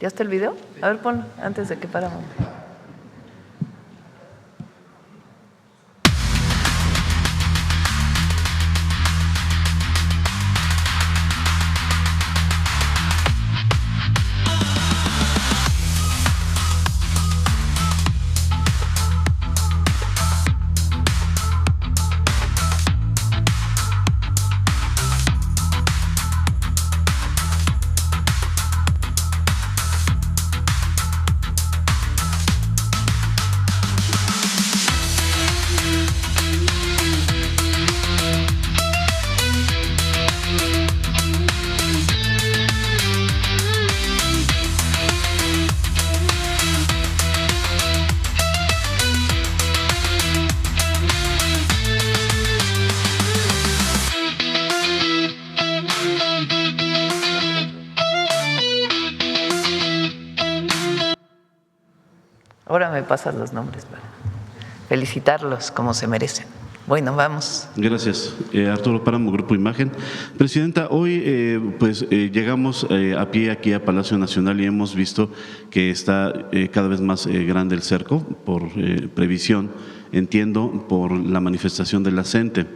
¿Ya está el video? A ver, ponlo antes de que paramos. Ahora me pasan los nombres para felicitarlos como se merecen. Bueno, vamos. Gracias. Arturo Páramo, Grupo Imagen. Presidenta, hoy llegamos a pie aquí a Palacio Nacional y hemos visto que está cada vez más grande el cerco por previsión, entiendo, por la manifestación de la CENTE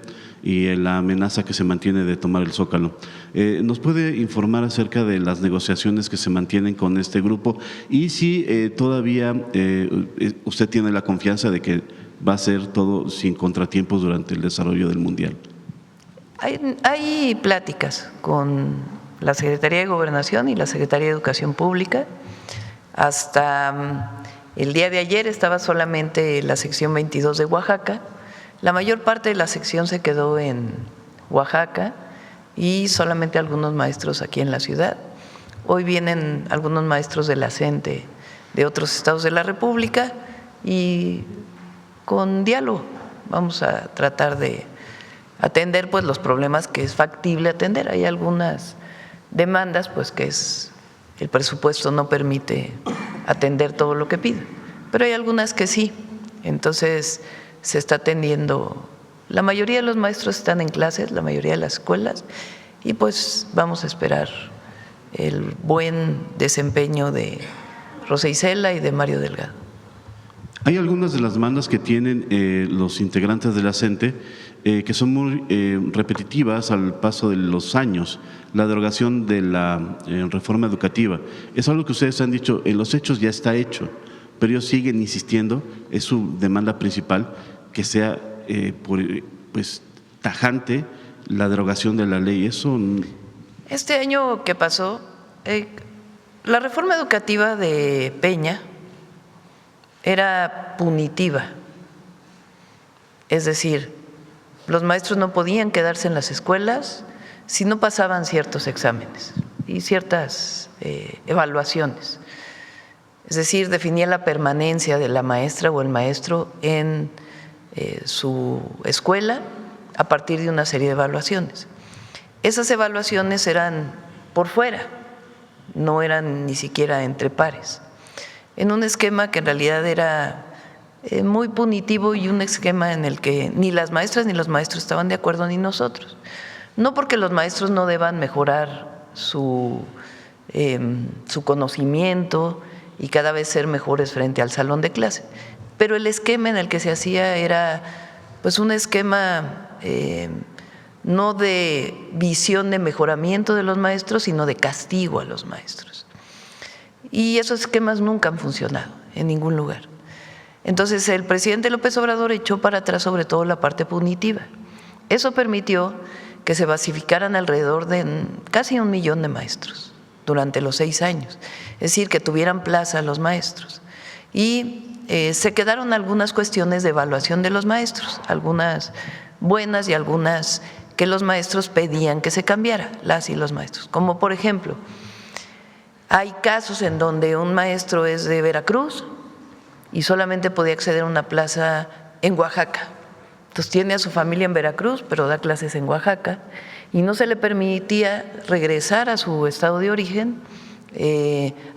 y la amenaza que se mantiene de tomar el Zócalo. ¿Nos puede informar acerca de las negociaciones que se mantienen con este grupo y si todavía usted tiene la confianza de que va a ser todo sin contratiempos durante el desarrollo del Mundial? Hay pláticas con la Secretaría de Gobernación y la Secretaría de Educación Pública. Hasta el día de ayer estaba solamente la sección 22 de Oaxaca. La mayor parte de la sección se quedó en Oaxaca y solamente algunos maestros aquí en la ciudad. Hoy vienen algunos maestros de la CENTE de otros estados de la República y con diálogo vamos a tratar de atender pues los problemas que es factible atender. Hay algunas demandas pues que el presupuesto no permite atender todo lo que pide, pero hay algunas que sí. Entonces se está atendiendo. La mayoría de los maestros están en clases, la mayoría de las escuelas, y pues vamos a esperar el buen desempeño de Rosa Isela y de Mario Delgado. Hay algunas de las demandas que tienen los integrantes de la CENTE que son muy repetitivas al paso de los años. La derogación de la reforma educativa es algo que ustedes han dicho, en los hechos ya está hecho, pero ellos siguen insistiendo, es su demanda principal, que sea pues tajante la derogación de la ley. Eso. Este año que pasó, la reforma educativa de Peña era punitiva, es decir, los maestros no podían quedarse en las escuelas si no pasaban ciertos exámenes y ciertas evaluaciones. Es decir, definía la permanencia de la maestra o el maestro en su escuela a partir de una serie de evaluaciones. Esas evaluaciones eran por fuera, no eran ni siquiera entre pares, en un esquema que en realidad era muy punitivo y un esquema en el que ni las maestras ni los maestros estaban de acuerdo ni nosotros. No porque los maestros no deban mejorar su conocimiento y cada vez ser mejores frente al salón de clase, pero el esquema en el que se hacía era pues un esquema no de visión de mejoramiento de los maestros, sino de castigo a los maestros. Y esos esquemas nunca han funcionado en ningún lugar. Entonces el presidente López Obrador echó para atrás sobre todo la parte punitiva. Eso permitió que se basificaran alrededor de casi 1 millón de maestros durante los 6 años, es decir, que tuvieran plaza los maestros. Y se quedaron algunas cuestiones de evaluación de los maestros, algunas buenas y algunas que los maestros pedían que se cambiara, las y los maestros. Como por ejemplo, hay casos en donde un maestro es de Veracruz y solamente podía acceder a una plaza en Oaxaca. Entonces tiene a su familia en Veracruz, pero da clases en Oaxaca y no se le permitía regresar a su estado de origen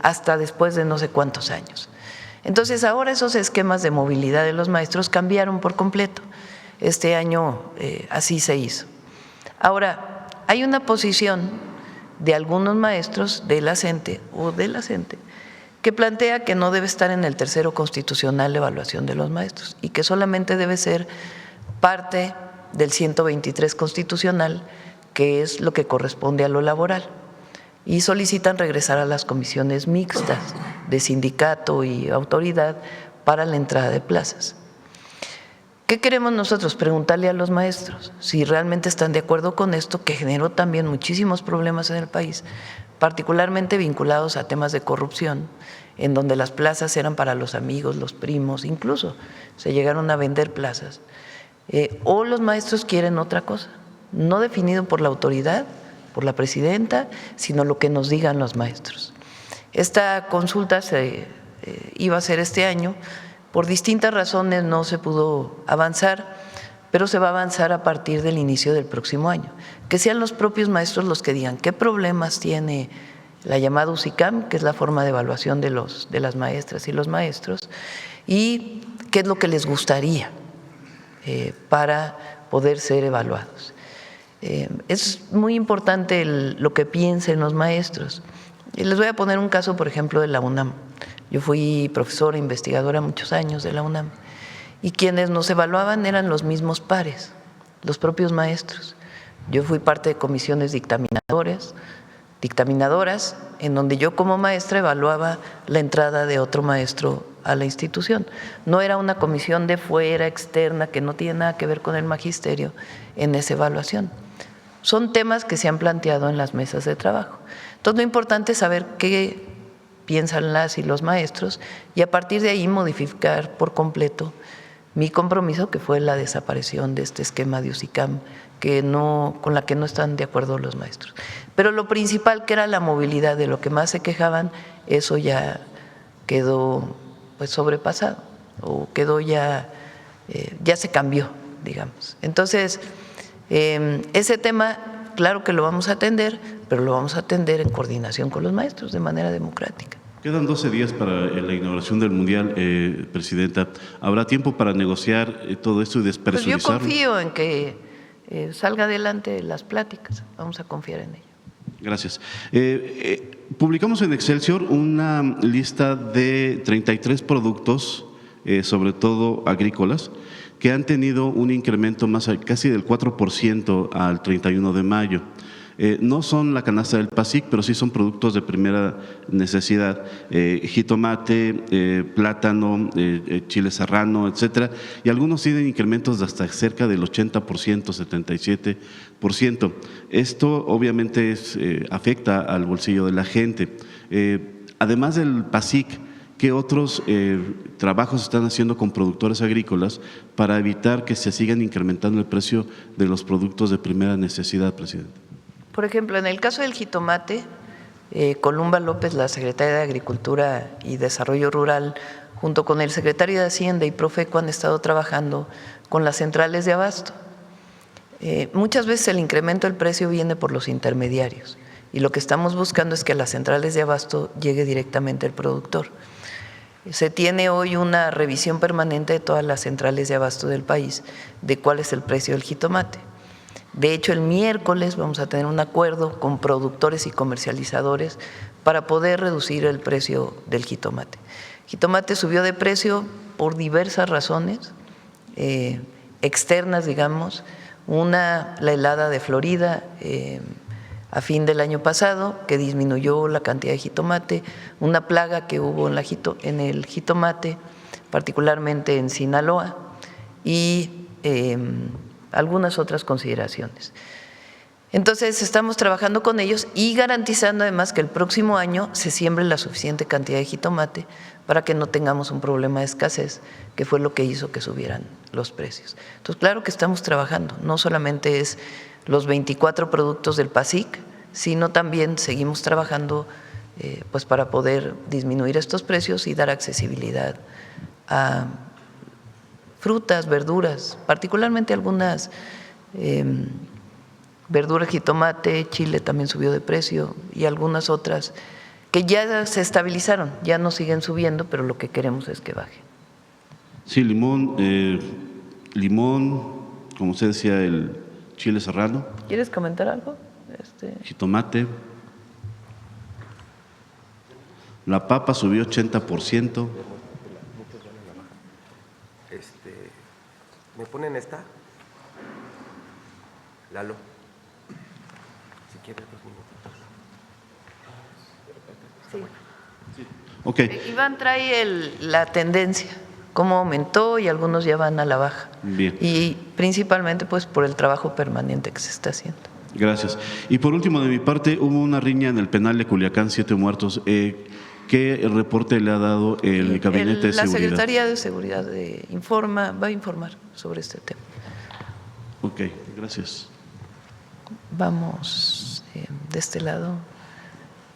hasta después de no sé cuántos años. Entonces ahora esos esquemas de movilidad de los maestros cambiaron por completo. Este año así se hizo. Ahora, hay una posición de algunos maestros de la CENTE o de la CENTE que plantea que no debe estar en el tercero constitucional la evaluación de los maestros y que solamente debe ser parte del 123 constitucional, que es lo que corresponde a lo laboral, y solicitan regresar a las comisiones mixtas de sindicato y autoridad para la entrada de plazas. ¿Qué queremos nosotros? Preguntarle a los maestros si realmente están de acuerdo con esto, que generó también muchísimos problemas en el país, particularmente vinculados a temas de corrupción, en donde las plazas eran para los amigos, los primos, incluso se llegaron a vender plazas. O los maestros quieren otra cosa, no definido por la autoridad, por la presidenta, sino lo que nos digan los maestros. Esta consulta se iba a hacer este año, por distintas razones no se pudo avanzar, pero se va a avanzar a partir del inicio del próximo año. Que sean los propios maestros los que digan qué problemas tiene la llamada UCICAM, que es la forma de evaluación de las maestras y los maestros, y qué es lo que les gustaría para poder ser evaluados. Es muy importante lo que piensen los maestros. Les voy a poner un caso, por ejemplo, de la UNAM. Yo fui profesora, investigadora muchos años de la UNAM, y quienes nos evaluaban eran los mismos pares, los propios maestros. Yo fui parte de comisiones dictaminadoras, en donde yo como maestra evaluaba la entrada de otro maestro a la institución. No era una comisión de fuera, externa, que no tiene nada que ver con el magisterio en esa evaluación. Son temas que se han planteado en las mesas de trabajo. Entonces, lo importante es saber qué piensan las y los maestros y a partir de ahí modificar por completo mi compromiso, que fue la desaparición de este esquema de UCICAM, con la que no están de acuerdo los maestros. Pero lo principal, que era la movilidad, de lo que más se quejaban, eso ya quedó pues sobrepasado o quedó ya se cambió, digamos. Entonces, ese tema, claro que lo vamos a atender, pero lo vamos a atender en coordinación con los maestros de manera democrática. Quedan 12 días para la inauguración del Mundial, Presidenta. ¿Habrá tiempo para negociar todo esto y despresurizarlo? Pues yo confío en que salga adelante las pláticas, vamos a confiar en ello. Gracias. Publicamos en Excelsior una lista de 33 productos, sobre todo agrícolas, que han tenido un incremento casi del 4% al 31 de mayo. No son la canasta del PASIC, pero sí son productos de primera necesidad, jitomate, plátano, chile serrano, etcétera, y algunos tienen incrementos de hasta cerca del 80%, 77%. Esto obviamente afecta al bolsillo de la gente. Además del PASIC, ¿qué otros trabajos están haciendo con productores agrícolas para evitar que se sigan incrementando el precio de los productos de primera necesidad, presidente? Por ejemplo, en el caso del jitomate, Columba López, la secretaria de Agricultura y Desarrollo Rural, junto con el secretario de Hacienda y Profeco, han estado trabajando con las centrales de abasto. Muchas veces el incremento del precio viene por los intermediarios y lo que estamos buscando es que a las centrales de abasto llegue directamente el productor. Se tiene hoy una revisión permanente de todas las centrales de abasto del país de cuál es el precio del jitomate. De hecho, el miércoles vamos a tener un acuerdo con productores y comercializadores para poder reducir el precio del jitomate. El jitomate subió de precio por diversas razones externas, digamos. Una, la helada de Florida a fin del año pasado, que disminuyó la cantidad de jitomate, una plaga que hubo en el jitomate, particularmente en Sinaloa, y algunas otras consideraciones. Entonces, estamos trabajando con ellos y garantizando además que el próximo año se siembre la suficiente cantidad de jitomate para que no tengamos un problema de escasez, que fue lo que hizo que subieran los precios. Entonces, claro que estamos trabajando, no solamente es los 24 productos del PASIC, sino también seguimos trabajando pues para poder disminuir estos precios y dar accesibilidad a frutas, verduras, particularmente algunas verduras, jitomate, chile también subió de precio y algunas otras que ya se estabilizaron, ya no siguen subiendo, pero lo que queremos es que baje. Sí, limón, como usted decía, el chile serrano. ¿Quieres comentar algo? Jitomate. La papa subió 80%. ¿Me ponen esta? Lalo, si quieres 2 minutos. Sí. Ok. Iván trae la tendencia, cómo aumentó y algunos ya van a la baja. Bien. Y principalmente pues por el trabajo permanente que se está haciendo. Gracias. Y por último, de mi parte, hubo una riña en el penal de Culiacán, 7 muertos. ¿Qué reporte le ha dado el Gabinete de La Seguridad? Secretaría de Seguridad va a informar sobre este tema. Ok, gracias. Vamos de este lado.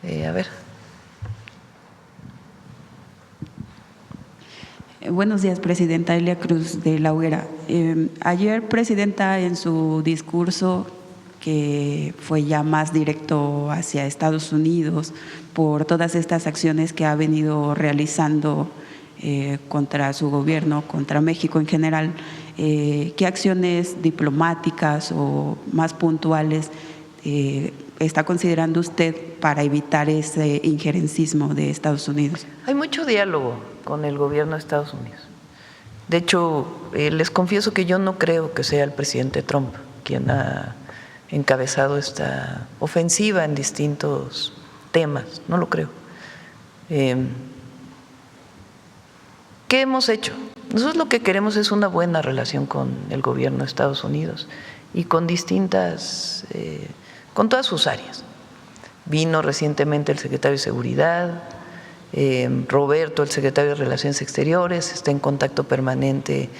A ver. Buenos días, Presidenta Elia Cruz de La Hoguera. Ayer, Presidenta, en su discurso, que fue ya más directo hacia Estados Unidos por todas estas acciones que ha venido realizando contra su gobierno, contra México en general, ¿qué acciones diplomáticas o más puntuales está considerando usted para evitar ese injerencismo de Estados Unidos? Hay mucho diálogo con el gobierno de Estados Unidos. De hecho, les confieso que yo no creo que sea el presidente Trump quien ha encabezado esta ofensiva en distintos temas, no lo creo. ¿Qué hemos hecho? Nosotros lo que queremos es una buena relación con el gobierno de Estados Unidos y con con todas sus áreas. Vino recientemente el secretario de Seguridad, Roberto, el secretario de Relaciones Exteriores, está en contacto permanente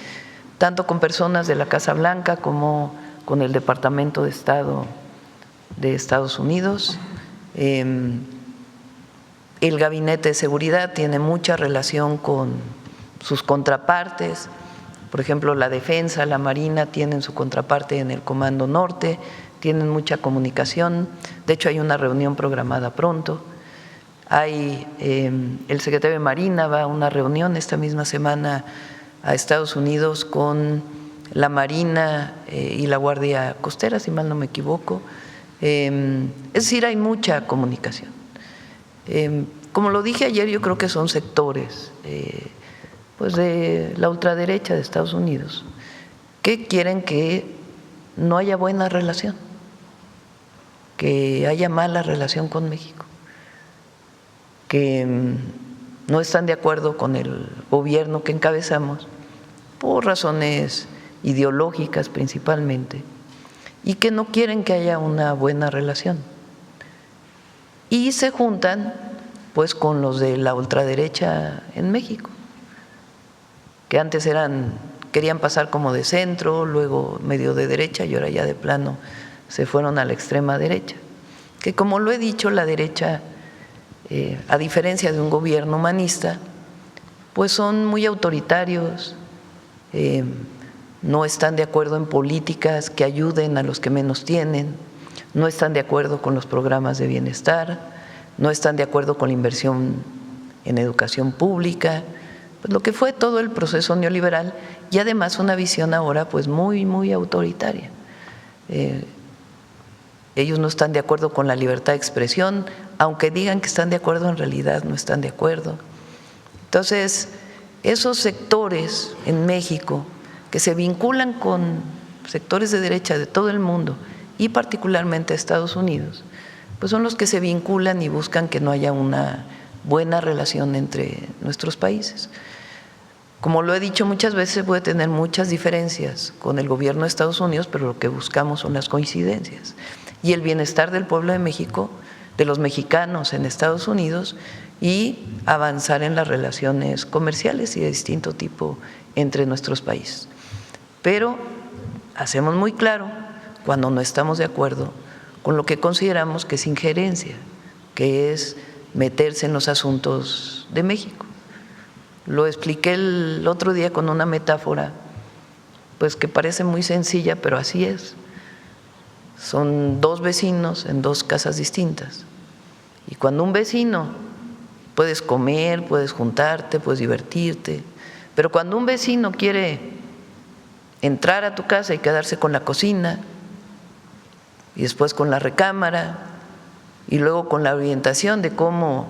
tanto con personas de la Casa Blanca como con el Departamento de Estado de Estados Unidos. El Gabinete de Seguridad tiene mucha relación con sus contrapartes, por ejemplo, la Defensa, la Marina tienen su contraparte en el Comando Norte, tienen mucha comunicación, de hecho hay una reunión programada pronto. El secretario de Marina va a una reunión esta misma semana a Estados Unidos con la Marina y la Guardia Costera, si mal no me equivoco. Es decir, hay mucha comunicación. Como lo dije ayer, yo creo que son sectores pues de la ultraderecha de Estados Unidos que quieren que no haya buena relación, que haya mala relación con México, que no están de acuerdo con el gobierno que encabezamos por razones ideológicas principalmente, y que no quieren que haya una buena relación. Y se juntan pues con los de la ultraderecha en México, que antes querían pasar como de centro, luego medio de derecha y ahora ya de plano se fueron a la extrema derecha. Que como lo he dicho, la derecha, a diferencia de un gobierno humanista, pues son muy autoritarios, no están de acuerdo en políticas que ayuden a los que menos tienen, no están de acuerdo con los programas de bienestar, no están de acuerdo con la inversión en educación pública, pues lo que fue todo el proceso neoliberal, y además una visión ahora pues muy, muy autoritaria. Ellos no están de acuerdo con la libertad de expresión, aunque digan que están de acuerdo, en realidad no están de acuerdo. Entonces, esos sectores en México que se vinculan con sectores de derecha de todo el mundo y particularmente Estados Unidos, pues son los que se vinculan y buscan que no haya una buena relación entre nuestros países. Como lo he dicho muchas veces, se puede tener muchas diferencias con el gobierno de Estados Unidos, pero lo que buscamos son las coincidencias y el bienestar del pueblo de México, de los mexicanos en Estados Unidos, y avanzar en las relaciones comerciales y de distinto tipo entre nuestros países. Pero hacemos muy claro cuando no estamos de acuerdo con lo que consideramos que es injerencia, que es meterse en los asuntos de México. Lo expliqué el otro día con una metáfora, pues que parece muy sencilla, pero así es. Son dos vecinos en dos casas distintas. Y cuando un vecino, puedes comer, puedes juntarte, puedes divertirte, pero cuando un vecino quiere entrar a tu casa y quedarse con la cocina, y después con la recámara, y luego con la orientación de cómo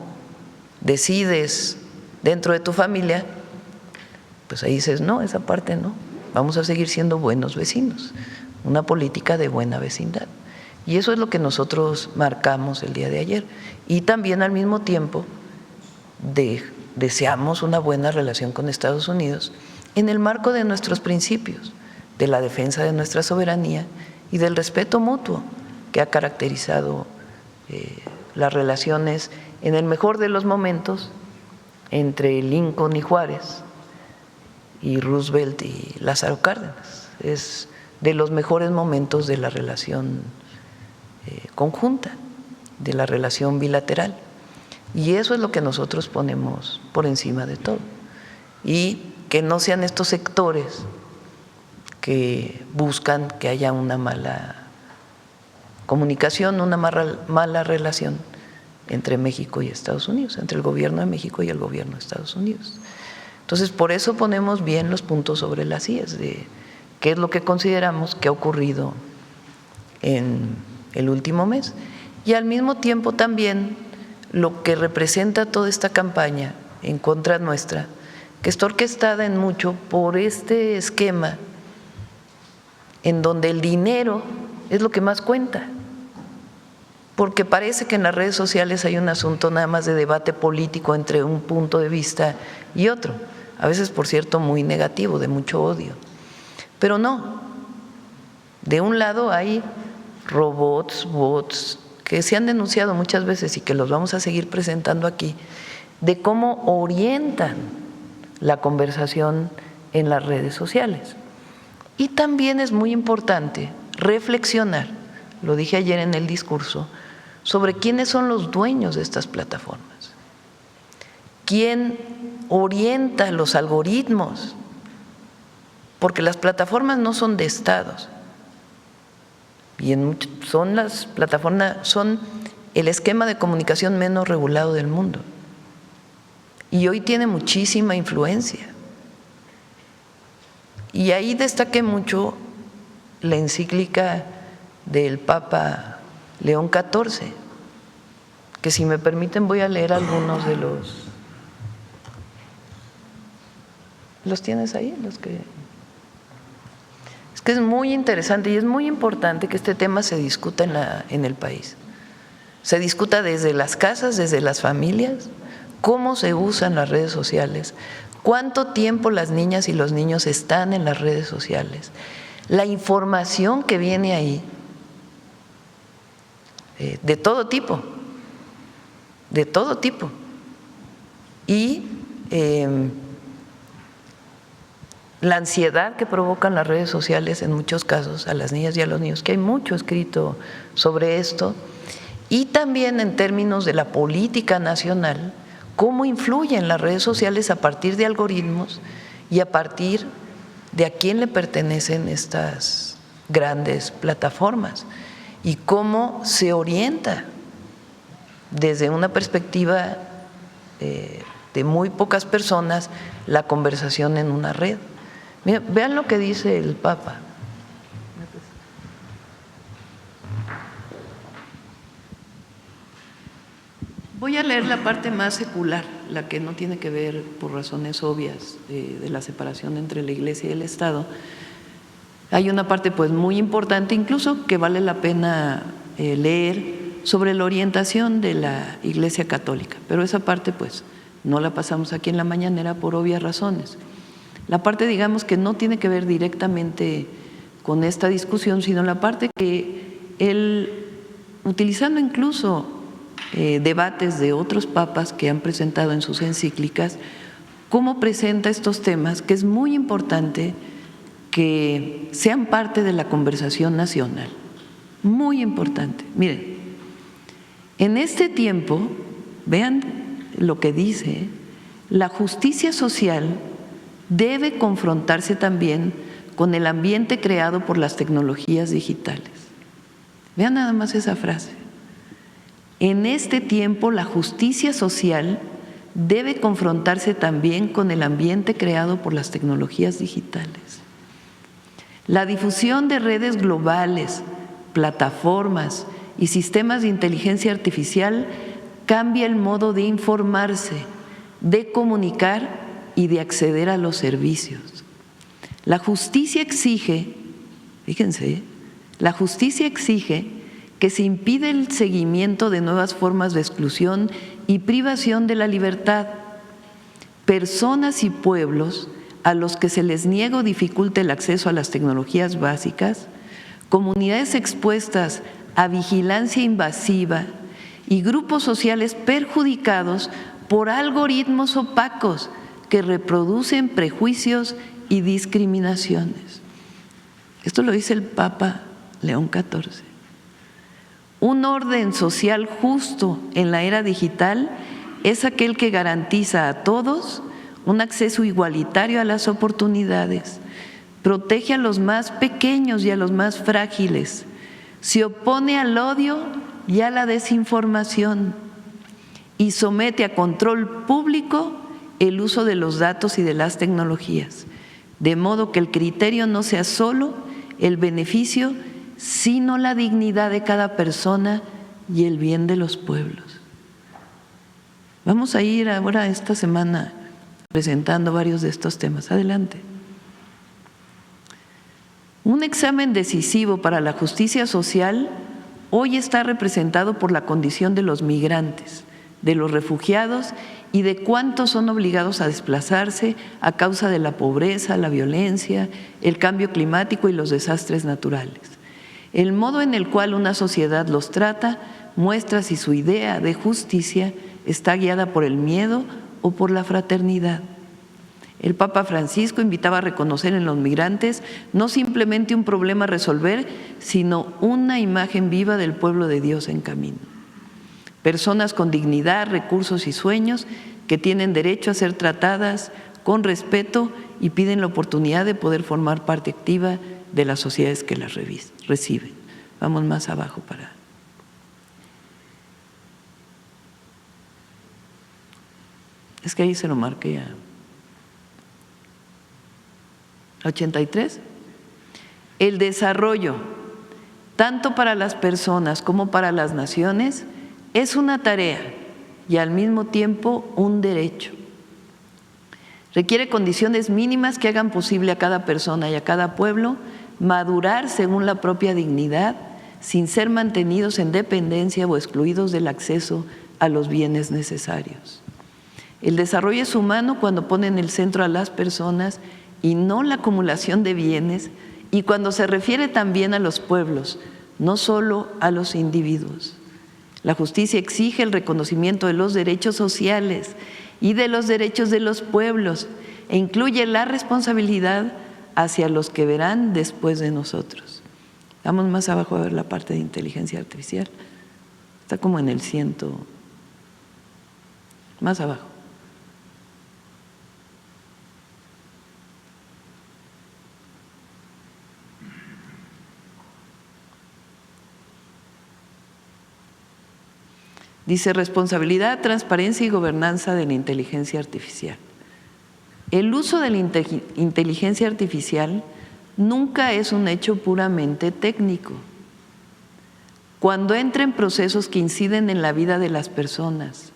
decides dentro de tu familia, pues ahí dices, no, esa parte no, vamos a seguir siendo buenos vecinos, una política de buena vecindad. Y eso es lo que nosotros marcamos el día de ayer. Y también al mismo tiempo deseamos una buena relación con Estados Unidos en el marco de nuestros principios, de la defensa de nuestra soberanía y del respeto mutuo que ha caracterizado las relaciones en el mejor de los momentos entre Lincoln y Juárez y Roosevelt y Lázaro Cárdenas. Es de los mejores momentos de la relación conjunta, de la relación bilateral. Y eso es lo que nosotros ponemos por encima de todo. Y que no sean estos sectores que buscan que haya una mala comunicación, una mala relación entre México y Estados Unidos, entre el gobierno de México y el gobierno de Estados Unidos. Entonces, por eso ponemos bien los puntos sobre las IES, de qué es lo que consideramos que ha ocurrido en el último mes. Y al mismo tiempo también lo que representa toda esta campaña en contra nuestra, que está orquestada en mucho por este esquema en donde el dinero es lo que más cuenta, porque parece que en las redes sociales hay un asunto nada más de debate político entre un punto de vista y otro, a veces, por cierto, muy negativo, de mucho odio. Pero no, de un lado hay robots, bots, que se han denunciado muchas veces y que los vamos a seguir presentando aquí, de cómo orientan la conversación en las redes sociales. Y también es muy importante reflexionar, lo dije ayer en el discurso, sobre quiénes son los dueños de estas plataformas, quién orienta los algoritmos, porque las plataformas no son de estados, y son las plataformas, son el esquema de comunicación menos regulado del mundo, y hoy tiene muchísima influencia. Y ahí destaqué mucho la encíclica del Papa León XIV, que si me permiten voy a leer algunos de los… ¿Los tienes ahí? Es que es muy interesante y es muy importante que este tema se discuta en el país. Se discuta desde las casas, desde las familias, cómo se usan las redes sociales, cuánto tiempo las niñas y los niños están en las redes sociales, la información que viene ahí, de todo tipo, y la ansiedad que provocan las redes sociales en muchos casos a las niñas y a los niños, que hay mucho escrito sobre esto, y también en términos de la política nacional, cómo influyen las redes sociales a partir de algoritmos y a partir de a quién le pertenecen estas grandes plataformas y cómo se orienta desde una perspectiva de muy pocas personas la conversación en una red. Mira, vean lo que dice el Papa. Voy a leer la parte más secular, la que no tiene que ver, por razones obvias, de la separación entre la Iglesia y el Estado. Hay una parte pues muy importante, incluso que vale la pena leer, sobre la orientación de la Iglesia Católica, pero esa parte pues no la pasamos aquí en la mañanera por obvias razones. La parte, digamos, que no tiene que ver directamente con esta discusión, sino la parte que él, utilizando incluso debates de otros papas que han presentado en sus encíclicas, cómo presenta estos temas, que es muy importante que sean parte de la conversación nacional, muy importante. Miren, en este tiempo, vean lo que dice, la justicia social debe confrontarse también con el ambiente creado por las tecnologías digitales. Vean nada más esa frase. En este tiempo, la justicia social debe confrontarse también con el ambiente creado por las tecnologías digitales. La difusión de redes globales, plataformas y sistemas de inteligencia artificial cambia el modo de informarse, de comunicar y de acceder a los servicios. La justicia exige, fíjense, la justicia exige que se impide el seguimiento de nuevas formas de exclusión y privación de la libertad. Personas y pueblos a los que se les niega o dificulta el acceso a las tecnologías básicas, comunidades expuestas a vigilancia invasiva y grupos sociales perjudicados por algoritmos opacos que reproducen prejuicios y discriminaciones. Esto lo dice el Papa León XIV. Un orden social justo en la era digital es aquel que garantiza a todos un acceso igualitario a las oportunidades, protege a los más pequeños y a los más frágiles, se opone al odio y a la desinformación y somete a control público el uso de los datos y de las tecnologías, de modo que el criterio no sea solo el beneficio, sino la dignidad de cada persona y el bien de los pueblos. Vamos a ir ahora esta semana presentando varios de estos temas. Adelante. Un examen decisivo para la justicia social hoy está representado por la condición de los migrantes, de los refugiados y de cuántos son obligados a desplazarse a causa de la pobreza, la violencia, el cambio climático y los desastres naturales. El modo en el cual una sociedad los trata muestra si su idea de justicia está guiada por el miedo o por la fraternidad. El Papa Francisco invitaba a reconocer en los migrantes no simplemente un problema a resolver, sino una imagen viva del pueblo de Dios en camino. Personas con dignidad, recursos y sueños que tienen derecho a ser tratadas con respeto y piden la oportunidad de poder formar parte activa de las sociedades que las reciben. Vamos más abajo para… Es que ahí se lo marqué a… 83. El desarrollo, tanto para las personas como para las naciones, es una tarea y al mismo tiempo un derecho. Requiere condiciones mínimas que hagan posible a cada persona y a cada pueblo madurar según la propia dignidad, sin ser mantenidos en dependencia o excluidos del acceso a los bienes necesarios. El desarrollo es humano cuando pone en el centro a las personas y no la acumulación de bienes, y cuando se refiere también a los pueblos, no solo a los individuos. La justicia exige el reconocimiento de los derechos sociales y de los derechos de los pueblos e incluye la responsabilidad hacia los que verán después de nosotros. Vamos más abajo a ver la parte de inteligencia artificial. Está como en el 100, más abajo. Dice responsabilidad, transparencia y gobernanza de la inteligencia artificial. El uso de la inteligencia artificial nunca es un hecho puramente técnico. Cuando entra en procesos que inciden en la vida de las personas,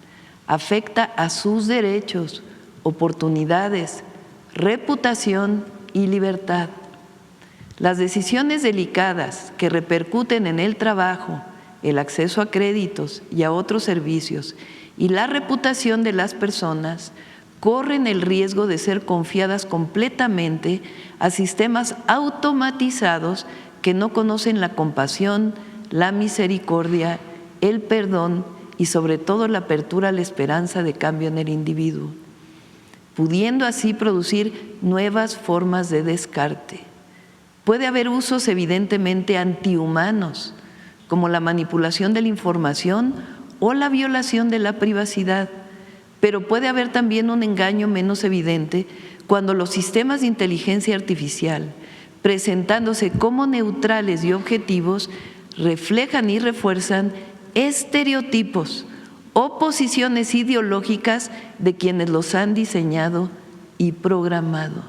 afecta a sus derechos, oportunidades, reputación y libertad. Las decisiones delicadas que repercuten en el trabajo, el acceso a créditos y a otros servicios y la reputación de las personas corren el riesgo de ser confiadas completamente a sistemas automatizados que no conocen la compasión, la misericordia, el perdón y sobre todo la apertura a la esperanza de cambio en el individuo, pudiendo así producir nuevas formas de descarte. Puede haber usos evidentemente antihumanos, como la manipulación de la información o la violación de la privacidad, pero puede haber también un engaño menos evidente cuando los sistemas de inteligencia artificial, presentándose como neutrales y objetivos, reflejan y refuerzan estereotipos o posiciones ideológicas de quienes los han diseñado y programado.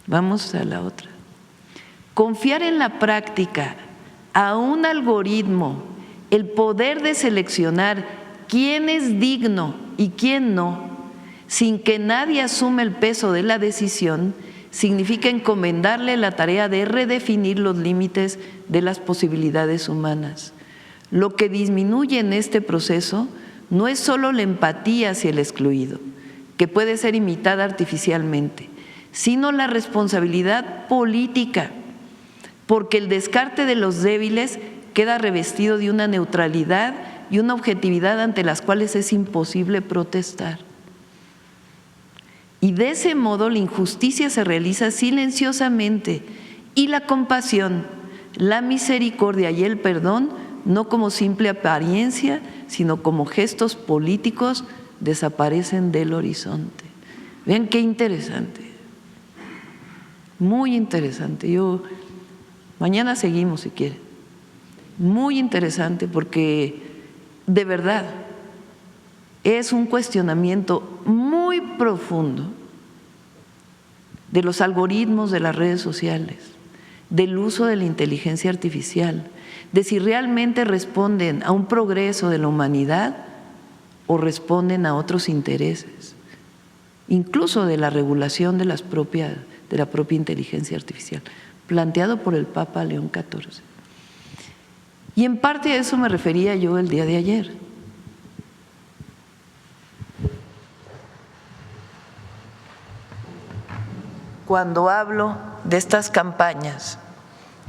Vamos a la otra. Confiar en la práctica a un algoritmo el poder de seleccionar quién es digno y quién no, sin que nadie asuma el peso de la decisión, significa encomendarle la tarea de redefinir los límites de las posibilidades humanas. Lo que disminuye en este proceso no es solo la empatía hacia el excluido, que puede ser imitada artificialmente, sino la responsabilidad política, porque el descarte de los débiles queda revestido de una neutralidad y una objetividad ante las cuales es imposible protestar. Y de ese modo la injusticia se realiza silenciosamente y la compasión, la misericordia y el perdón, no como simple apariencia, sino como gestos políticos, desaparecen del horizonte. Vean qué interesante, muy interesante. Mañana seguimos si quieren. Muy interesante porque de verdad es un cuestionamiento muy profundo de los algoritmos de las redes sociales, del uso de la inteligencia artificial, de si realmente responden a un progreso de la humanidad o responden a otros intereses, incluso de la regulación de la propia inteligencia artificial, planteado por el Papa León XIV. Y en parte a eso me refería yo el día de ayer. Cuando hablo de estas campañas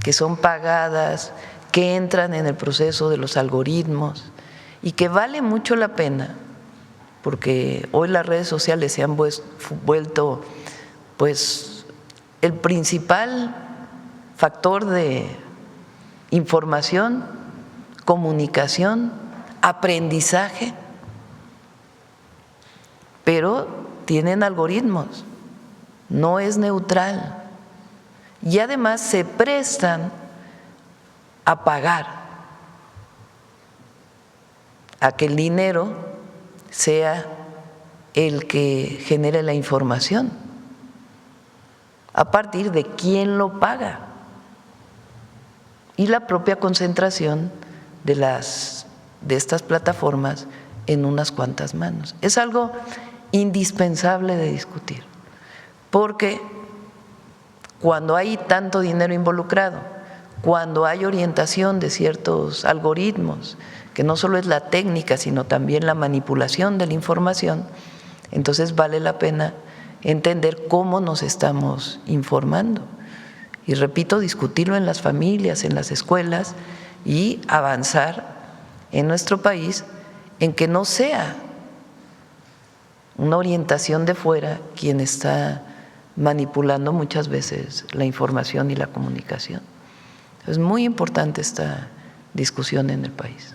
que son pagadas, que entran en el proceso de los algoritmos y que vale mucho la pena, porque hoy las redes sociales se han vuelto pues el principal factor de información, comunicación, aprendizaje, pero tienen algoritmos, no es neutral y además se prestan a pagar a que el dinero sea el que genere la información, a partir de quién lo paga y la propia concentración de estas plataformas en unas cuantas manos. Es algo indispensable de discutir, porque cuando hay tanto dinero involucrado, cuando hay orientación de ciertos algoritmos, que no solo es la técnica, sino también la manipulación de la información, entonces vale la pena entender cómo nos estamos informando. Y repito, discutirlo en las familias, en las escuelas y avanzar en nuestro país en que no sea una orientación de fuera quien está manipulando muchas veces la información y la comunicación. Es muy importante esta discusión en el país.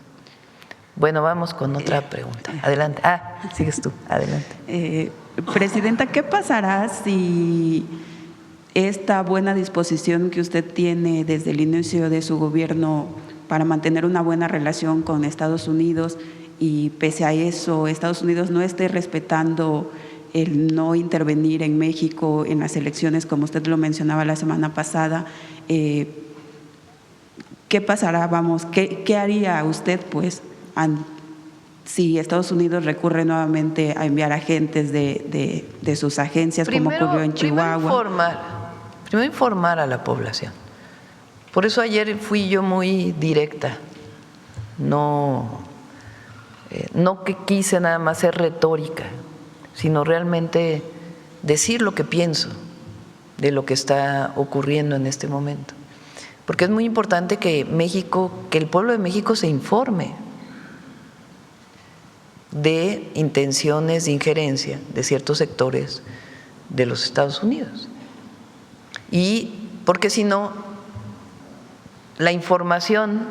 Bueno, vamos con otra pregunta. Adelante. Sigues tú. Adelante. Presidenta, ¿qué pasará si esta buena disposición que usted tiene desde el inicio de su gobierno para mantener una buena relación con Estados Unidos y pese a eso Estados Unidos no esté respetando el no intervenir en México en las elecciones, como usted lo mencionaba la semana pasada? ¿Qué pasará? ¿Qué haría usted pues si Estados Unidos recurre nuevamente a enviar agentes de sus agencias, como ocurrió en Chihuahua? Primero informar a la población. Por eso ayer fui yo muy directa, no que quise nada más ser retórica, sino realmente decir lo que pienso de lo que está ocurriendo en este momento. Porque es muy importante que el pueblo de México se informe de intenciones de injerencia de ciertos sectores de los Estados Unidos. Y porque si no, la información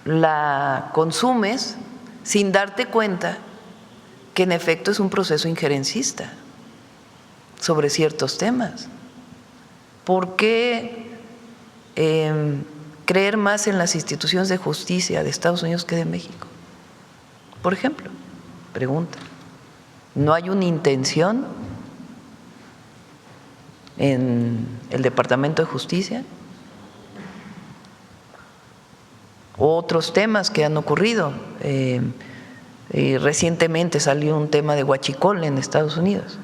la consumes sin darte cuenta que en efecto es un proceso injerencista sobre ciertos temas. ¿Por qué creer más en las instituciones de justicia de Estados Unidos que de México? Por ejemplo, pregunta, ¿no hay una intención en el Departamento de Justicia? otros temas que han ocurrido. Recientemente salió un tema de huachicol en Estados Unidos,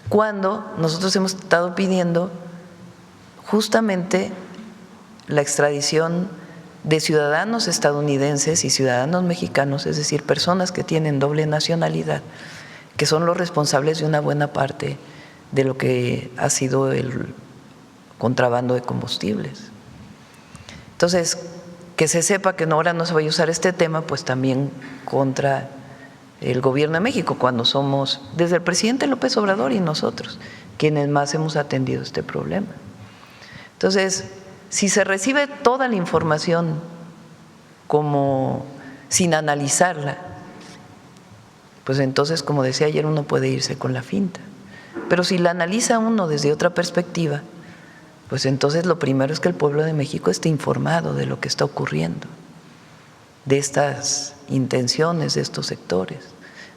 cuando nosotros hemos estado pidiendo justamente la extradición de ciudadanos estadounidenses y ciudadanos mexicanos, es decir, personas que tienen doble nacionalidad, que son los responsables de una buena parte de lo que ha sido el contrabando de combustibles. Entonces, que se sepa que ahora no se vaya a usar este tema, pues también contra el gobierno de México, cuando somos, desde el presidente López Obrador y nosotros, quienes más hemos atendido este problema. Entonces, si se recibe toda la información como sin analizarla, pues entonces, como decía ayer, uno puede irse con la finta. Pero si la analiza uno desde otra perspectiva, pues entonces lo primero es que el pueblo de México esté informado de lo que está ocurriendo, de estas intenciones de estos sectores.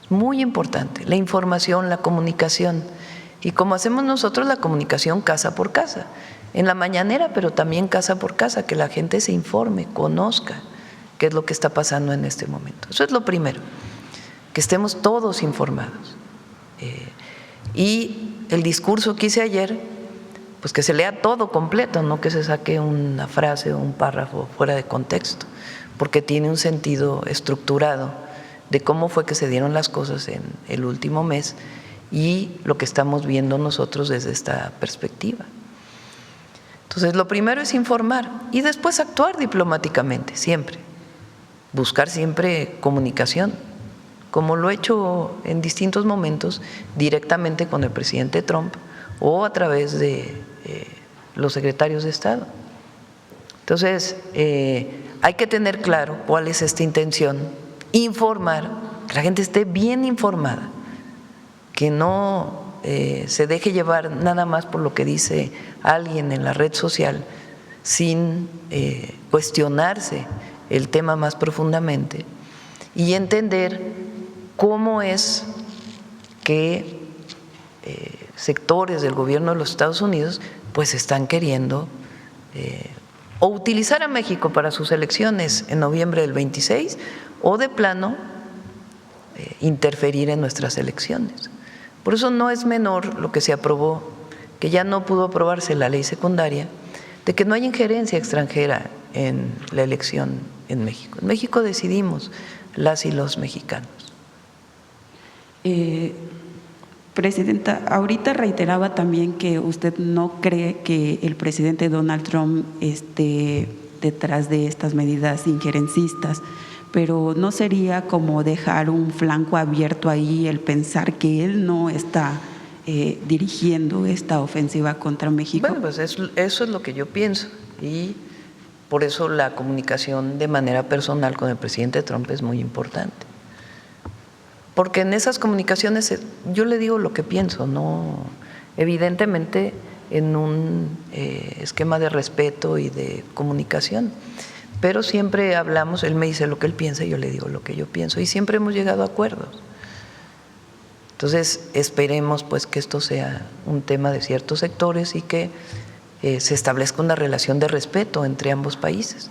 Es muy importante la información, la comunicación, y como hacemos nosotros la comunicación casa por casa, en la mañanera, pero también casa por casa, que la gente se informe, conozca qué es lo que está pasando en este momento. Eso es lo primero, que estemos todos informados. Y el discurso que hice ayer, pues que se lea todo completo, no que se saque una frase o un párrafo fuera de contexto, porque tiene un sentido estructurado de cómo fue que se dieron las cosas en el último mes y lo que estamos viendo nosotros desde esta perspectiva. Entonces, lo primero es informar y después actuar diplomáticamente, siempre. Buscar siempre comunicación, como lo he hecho en distintos momentos directamente con el presidente Trump o a través de los secretarios de Estado. Entonces, hay que tener claro cuál es esta intención, informar, que la gente esté bien informada, que no se deje llevar nada más por lo que dice alguien en la red social sin cuestionarse el tema más profundamente y entender cómo es que sectores del gobierno de los Estados Unidos pues están queriendo o utilizar a México para sus elecciones en noviembre del 26 o de plano interferir en nuestras elecciones. Por eso no es menor lo que se aprobó, que ya no pudo aprobarse la ley secundaria, de que no hay injerencia extranjera en la elección en México. En México decidimos las y los mexicanos. Presidenta, ahorita reiteraba también que usted no cree que el presidente Donald Trump esté detrás de estas medidas injerencistas, pero ¿no sería como dejar un flanco abierto ahí el pensar que él no está dirigiendo esta ofensiva contra México? Bueno, pues eso es lo que yo pienso y por eso la comunicación de manera personal con el presidente Trump es muy importante. Porque en esas comunicaciones yo le digo lo que pienso, no, evidentemente en un esquema de respeto y de comunicación, pero siempre hablamos, él me dice lo que él piensa y yo le digo lo que yo pienso y siempre hemos llegado a acuerdos. Entonces esperemos pues que esto sea un tema de ciertos sectores y que se establezca una relación de respeto entre ambos países,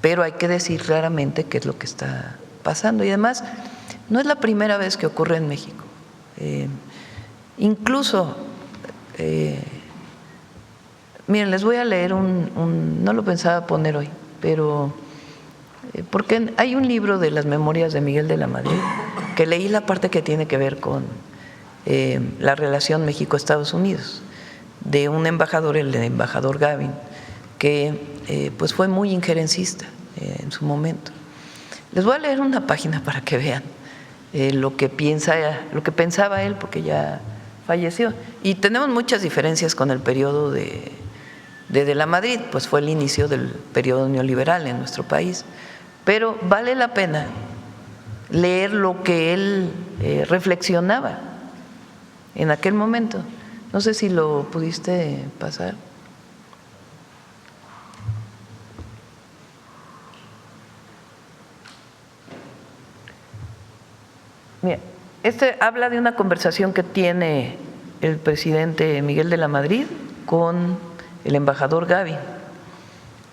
pero hay que decir claramente qué es lo que está pasando y además no es la primera vez que ocurre en México. Incluso, miren, les voy a leer no lo pensaba poner hoy, pero porque hay un libro de las memorias de Miguel de la Madrid, que leí la parte que tiene que ver con la relación México-Estados Unidos, de un embajador, el embajador Gavin, que pues fue muy injerencista en su momento. Les voy a leer una página para que vean lo que pensaba él, porque ya falleció. Y tenemos muchas diferencias con el periodo de la Madrid, pues fue el inicio del periodo neoliberal en nuestro país. Pero vale la pena leer lo que él reflexionaba en aquel momento. No sé si lo pudiste pasar. Mira, habla de una conversación que tiene el presidente Miguel de la Madrid con el embajador Gavin.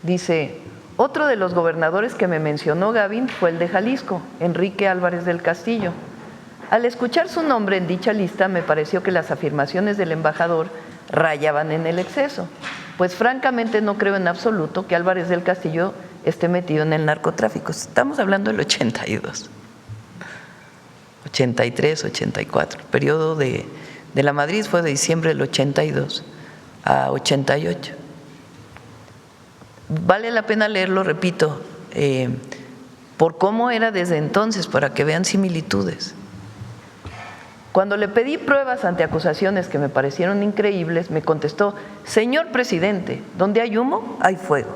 Dice: Otro de los gobernadores que me mencionó Gavin fue el de Jalisco, Enrique Álvarez del Castillo. Al escuchar su nombre en dicha lista, me pareció que las afirmaciones del embajador rayaban en el exceso, pues francamente no creo en absoluto que Álvarez del Castillo esté metido en el narcotráfico. Estamos hablando del 82, 83, 84. El periodo de la Madrid fue de diciembre del 82 a 88. Vale la pena leerlo, repito, por cómo era desde entonces, para que vean similitudes. Cuando le pedí pruebas ante acusaciones que me parecieron increíbles, me contestó: señor presidente, donde hay humo, hay fuego.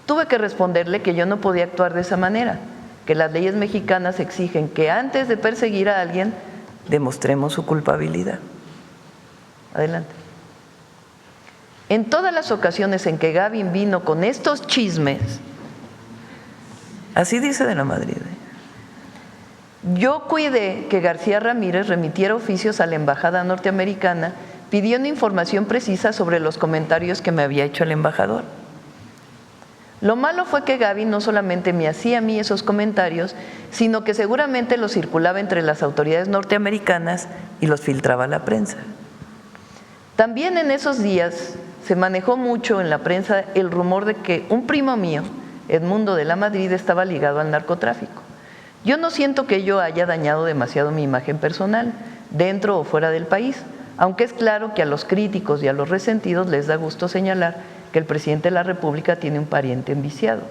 Tuve que responderle que yo no podía actuar de esa manera, que las leyes mexicanas exigen que antes de perseguir a alguien demostremos su culpabilidad. Adelante. En todas las ocasiones en que Gavin vino con estos chismes, así dice de la Madrid, yo cuidé que García Ramírez remitiera oficios a la embajada norteamericana pidiendo información precisa sobre los comentarios que me había hecho el embajador. Lo malo fue que Gavin no solamente me hacía a mí esos comentarios, sino que seguramente los circulaba entre las autoridades norteamericanas y los filtraba a la prensa. También en esos días se manejó mucho en la prensa el rumor de que un primo mío, Edmundo de la Madrid, estaba ligado al narcotráfico. Yo no siento que ello haya dañado demasiado mi imagen personal, dentro o fuera del país, aunque es claro que a los críticos y a los resentidos les da gusto señalar que el presidente de la República tiene un pariente enviciado.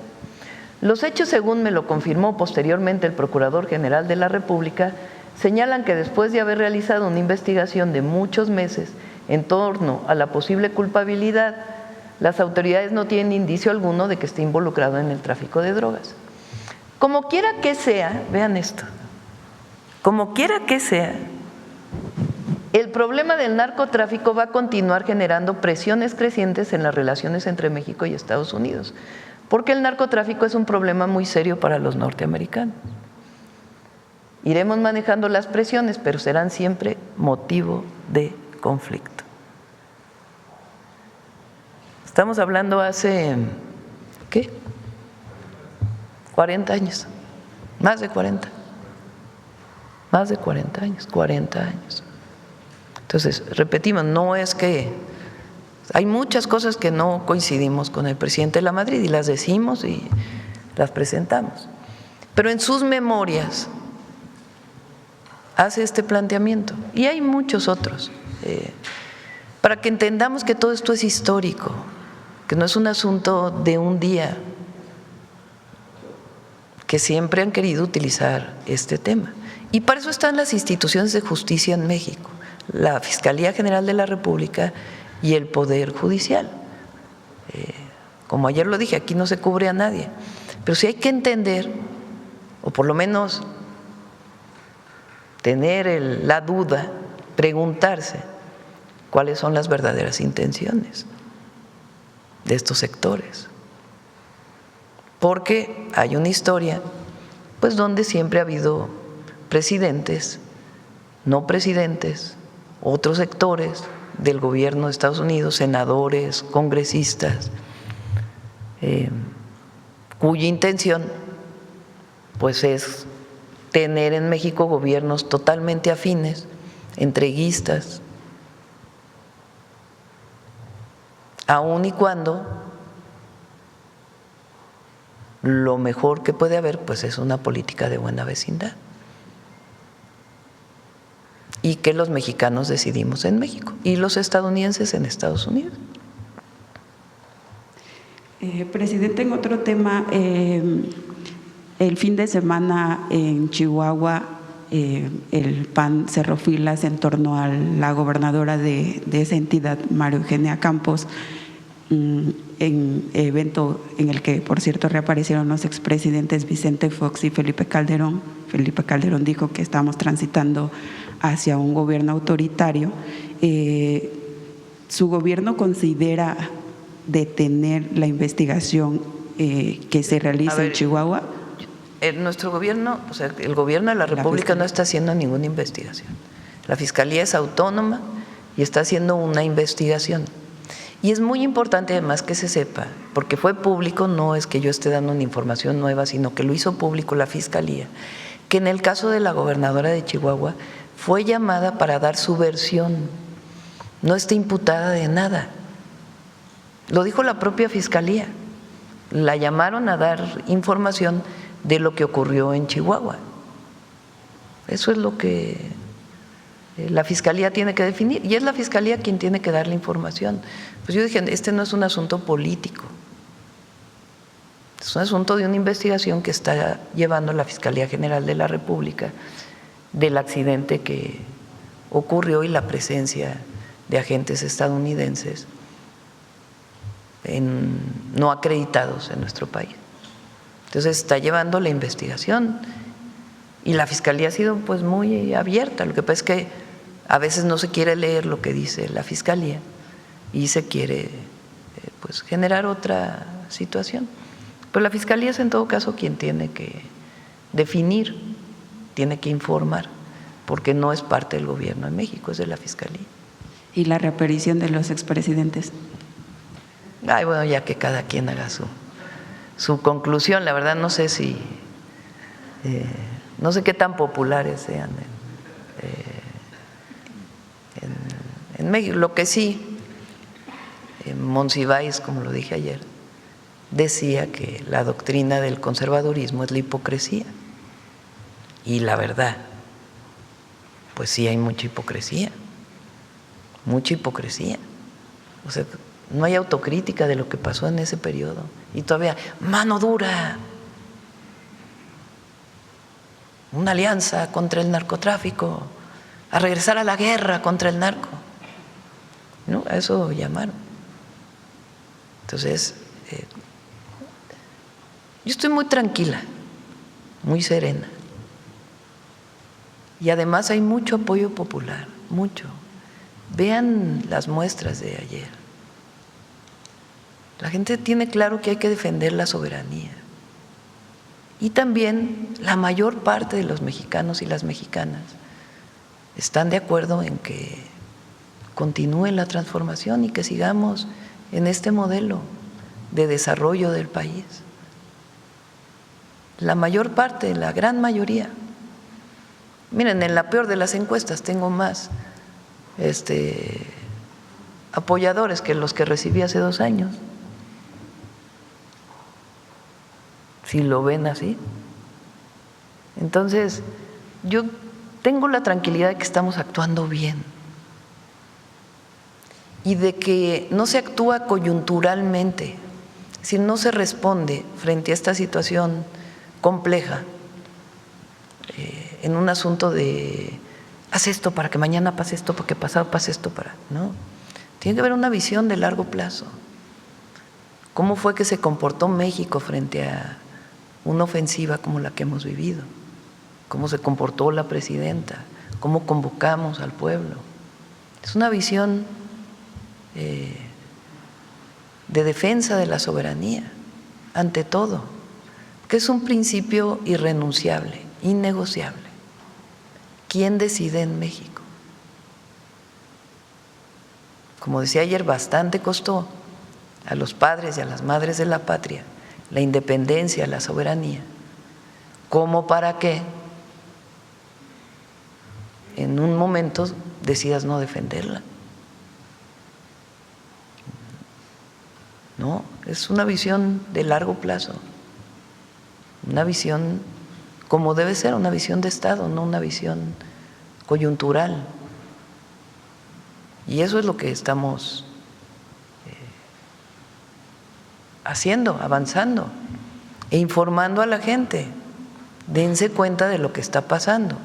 Los hechos, según me lo confirmó posteriormente el Procurador General de la República, señalan que después de haber realizado una investigación de muchos meses en torno a la posible culpabilidad, las autoridades no tienen indicio alguno de que esté involucrado en el tráfico de drogas. Como quiera que sea, vean esto, como quiera que sea, el problema del narcotráfico va a continuar generando presiones crecientes en las relaciones entre México y Estados Unidos, porque el narcotráfico es un problema muy serio para los norteamericanos. Iremos manejando las presiones, pero serán siempre motivo de conflicto. Estamos hablando hace, ¿qué? 40 años, más de 40 años, 40 años. Entonces, repetimos, no es que… Hay muchas cosas que no coincidimos con el presidente de la Madrid y las decimos y las presentamos. Pero en sus memorias hace este planteamiento y hay muchos otros, para que entendamos que todo esto es histórico, que no es un asunto de un día, que siempre han querido utilizar este tema. Y para eso están las instituciones de justicia en México, la Fiscalía General de la República y el Poder Judicial. Como ayer lo dije, aquí no se cubre a nadie, pero sí hay que entender, o por lo menos tener la duda, preguntarse cuáles son las verdaderas intenciones de estos sectores. Porque hay una historia, pues, donde siempre ha habido presidentes, no presidentes, otros sectores del gobierno de Estados Unidos, senadores, congresistas, cuya intención, pues, es tener en México gobiernos totalmente afines, entreguistas, aun y cuando lo mejor que puede haber, pues, es una política de buena vecindad y que los mexicanos decidimos en México y los estadounidenses en Estados Unidos. Presidente, en otro tema, el fin de semana en Chihuahua, el PAN cerró filas en torno a la gobernadora de esa entidad, María Eugenia Campos, en evento en el que, por cierto, reaparecieron los expresidentes Vicente Fox y Felipe Calderón. Felipe Calderón dijo que estamos transitando hacia un gobierno autoritario. ¿Su gobierno considera detener la investigación que se realiza en Chihuahua? Nuestro gobierno, o sea, el gobierno de la República no está haciendo ninguna investigación. La Fiscalía es autónoma y está haciendo una investigación. Y es muy importante además que se sepa, porque fue público, no es que yo esté dando una información nueva, sino que lo hizo público la Fiscalía, que en el caso de la gobernadora de Chihuahua fue llamada para dar su versión, no está imputada de nada. Lo dijo la propia Fiscalía, la llamaron a dar información de lo que ocurrió en Chihuahua. Eso es lo que la Fiscalía tiene que definir, y es la Fiscalía quien tiene que dar la información. Pues yo dije, este no es un asunto político, es un asunto de una investigación que está llevando la Fiscalía General de la República del accidente que ocurrió y la presencia de agentes estadounidenses no acreditados en nuestro país. Entonces está llevando la investigación y la Fiscalía ha sido pues muy abierta. Lo que pasa es que a veces no se quiere leer lo que dice la Fiscalía y se quiere pues generar otra situación. Pero la Fiscalía es en todo caso quien tiene que definir, tiene que informar, porque no es parte del gobierno de México, es de la Fiscalía. ¿Y la reaparición de los expresidentes? Ay, bueno, ya que cada quien haga su conclusión. La verdad no sé si, no sé qué tan populares sean en México. Lo que sí, Monsiváis, como lo dije ayer, decía que la doctrina del conservadurismo es la hipocresía. Y la verdad, pues sí hay mucha hipocresía, mucha hipocresía. O sea, no hay autocrítica de lo que pasó en ese periodo. Y todavía, mano dura, una alianza contra el narcotráfico, a regresar a la guerra contra el narco. ¿No? A eso llamaron. Entonces, yo estoy muy tranquila, muy serena. Y además hay mucho apoyo popular, mucho. Vean las muestras de ayer. La gente tiene claro que hay que defender la soberanía. Y también la mayor parte de los mexicanos y las mexicanas están de acuerdo en que continúe la transformación y que sigamos en este modelo de desarrollo del país. La mayor parte, la gran mayoría. Miren, en la peor de las encuestas tengo más apoyadores que los que recibí hace 2 años. Si lo ven así. Entonces, yo tengo la tranquilidad de que estamos actuando bien y de que no se actúa coyunturalmente, si no se responde frente a esta situación compleja en un asunto de haz esto para que mañana pase esto, para que pasado pase esto, no. Tiene que haber una visión de largo plazo. ¿Cómo fue que se comportó México frente a una ofensiva como la que hemos vivido? ¿Cómo se comportó la presidenta? ¿Cómo convocamos al pueblo? Es una visión de defensa de la soberanía, ante todo, que es un principio irrenunciable, innegociable. ¿Quién decide en México? Como decía ayer, bastante costó a los padres y a las madres de la patria la independencia, la soberanía, como para que en un momento decidas no defenderla. No, es una visión de largo plazo, una visión como debe ser, una visión de Estado, no una visión coyuntural. Y eso es lo que estamos haciendo, avanzando e informando a la gente. Dense cuenta de lo que está pasando.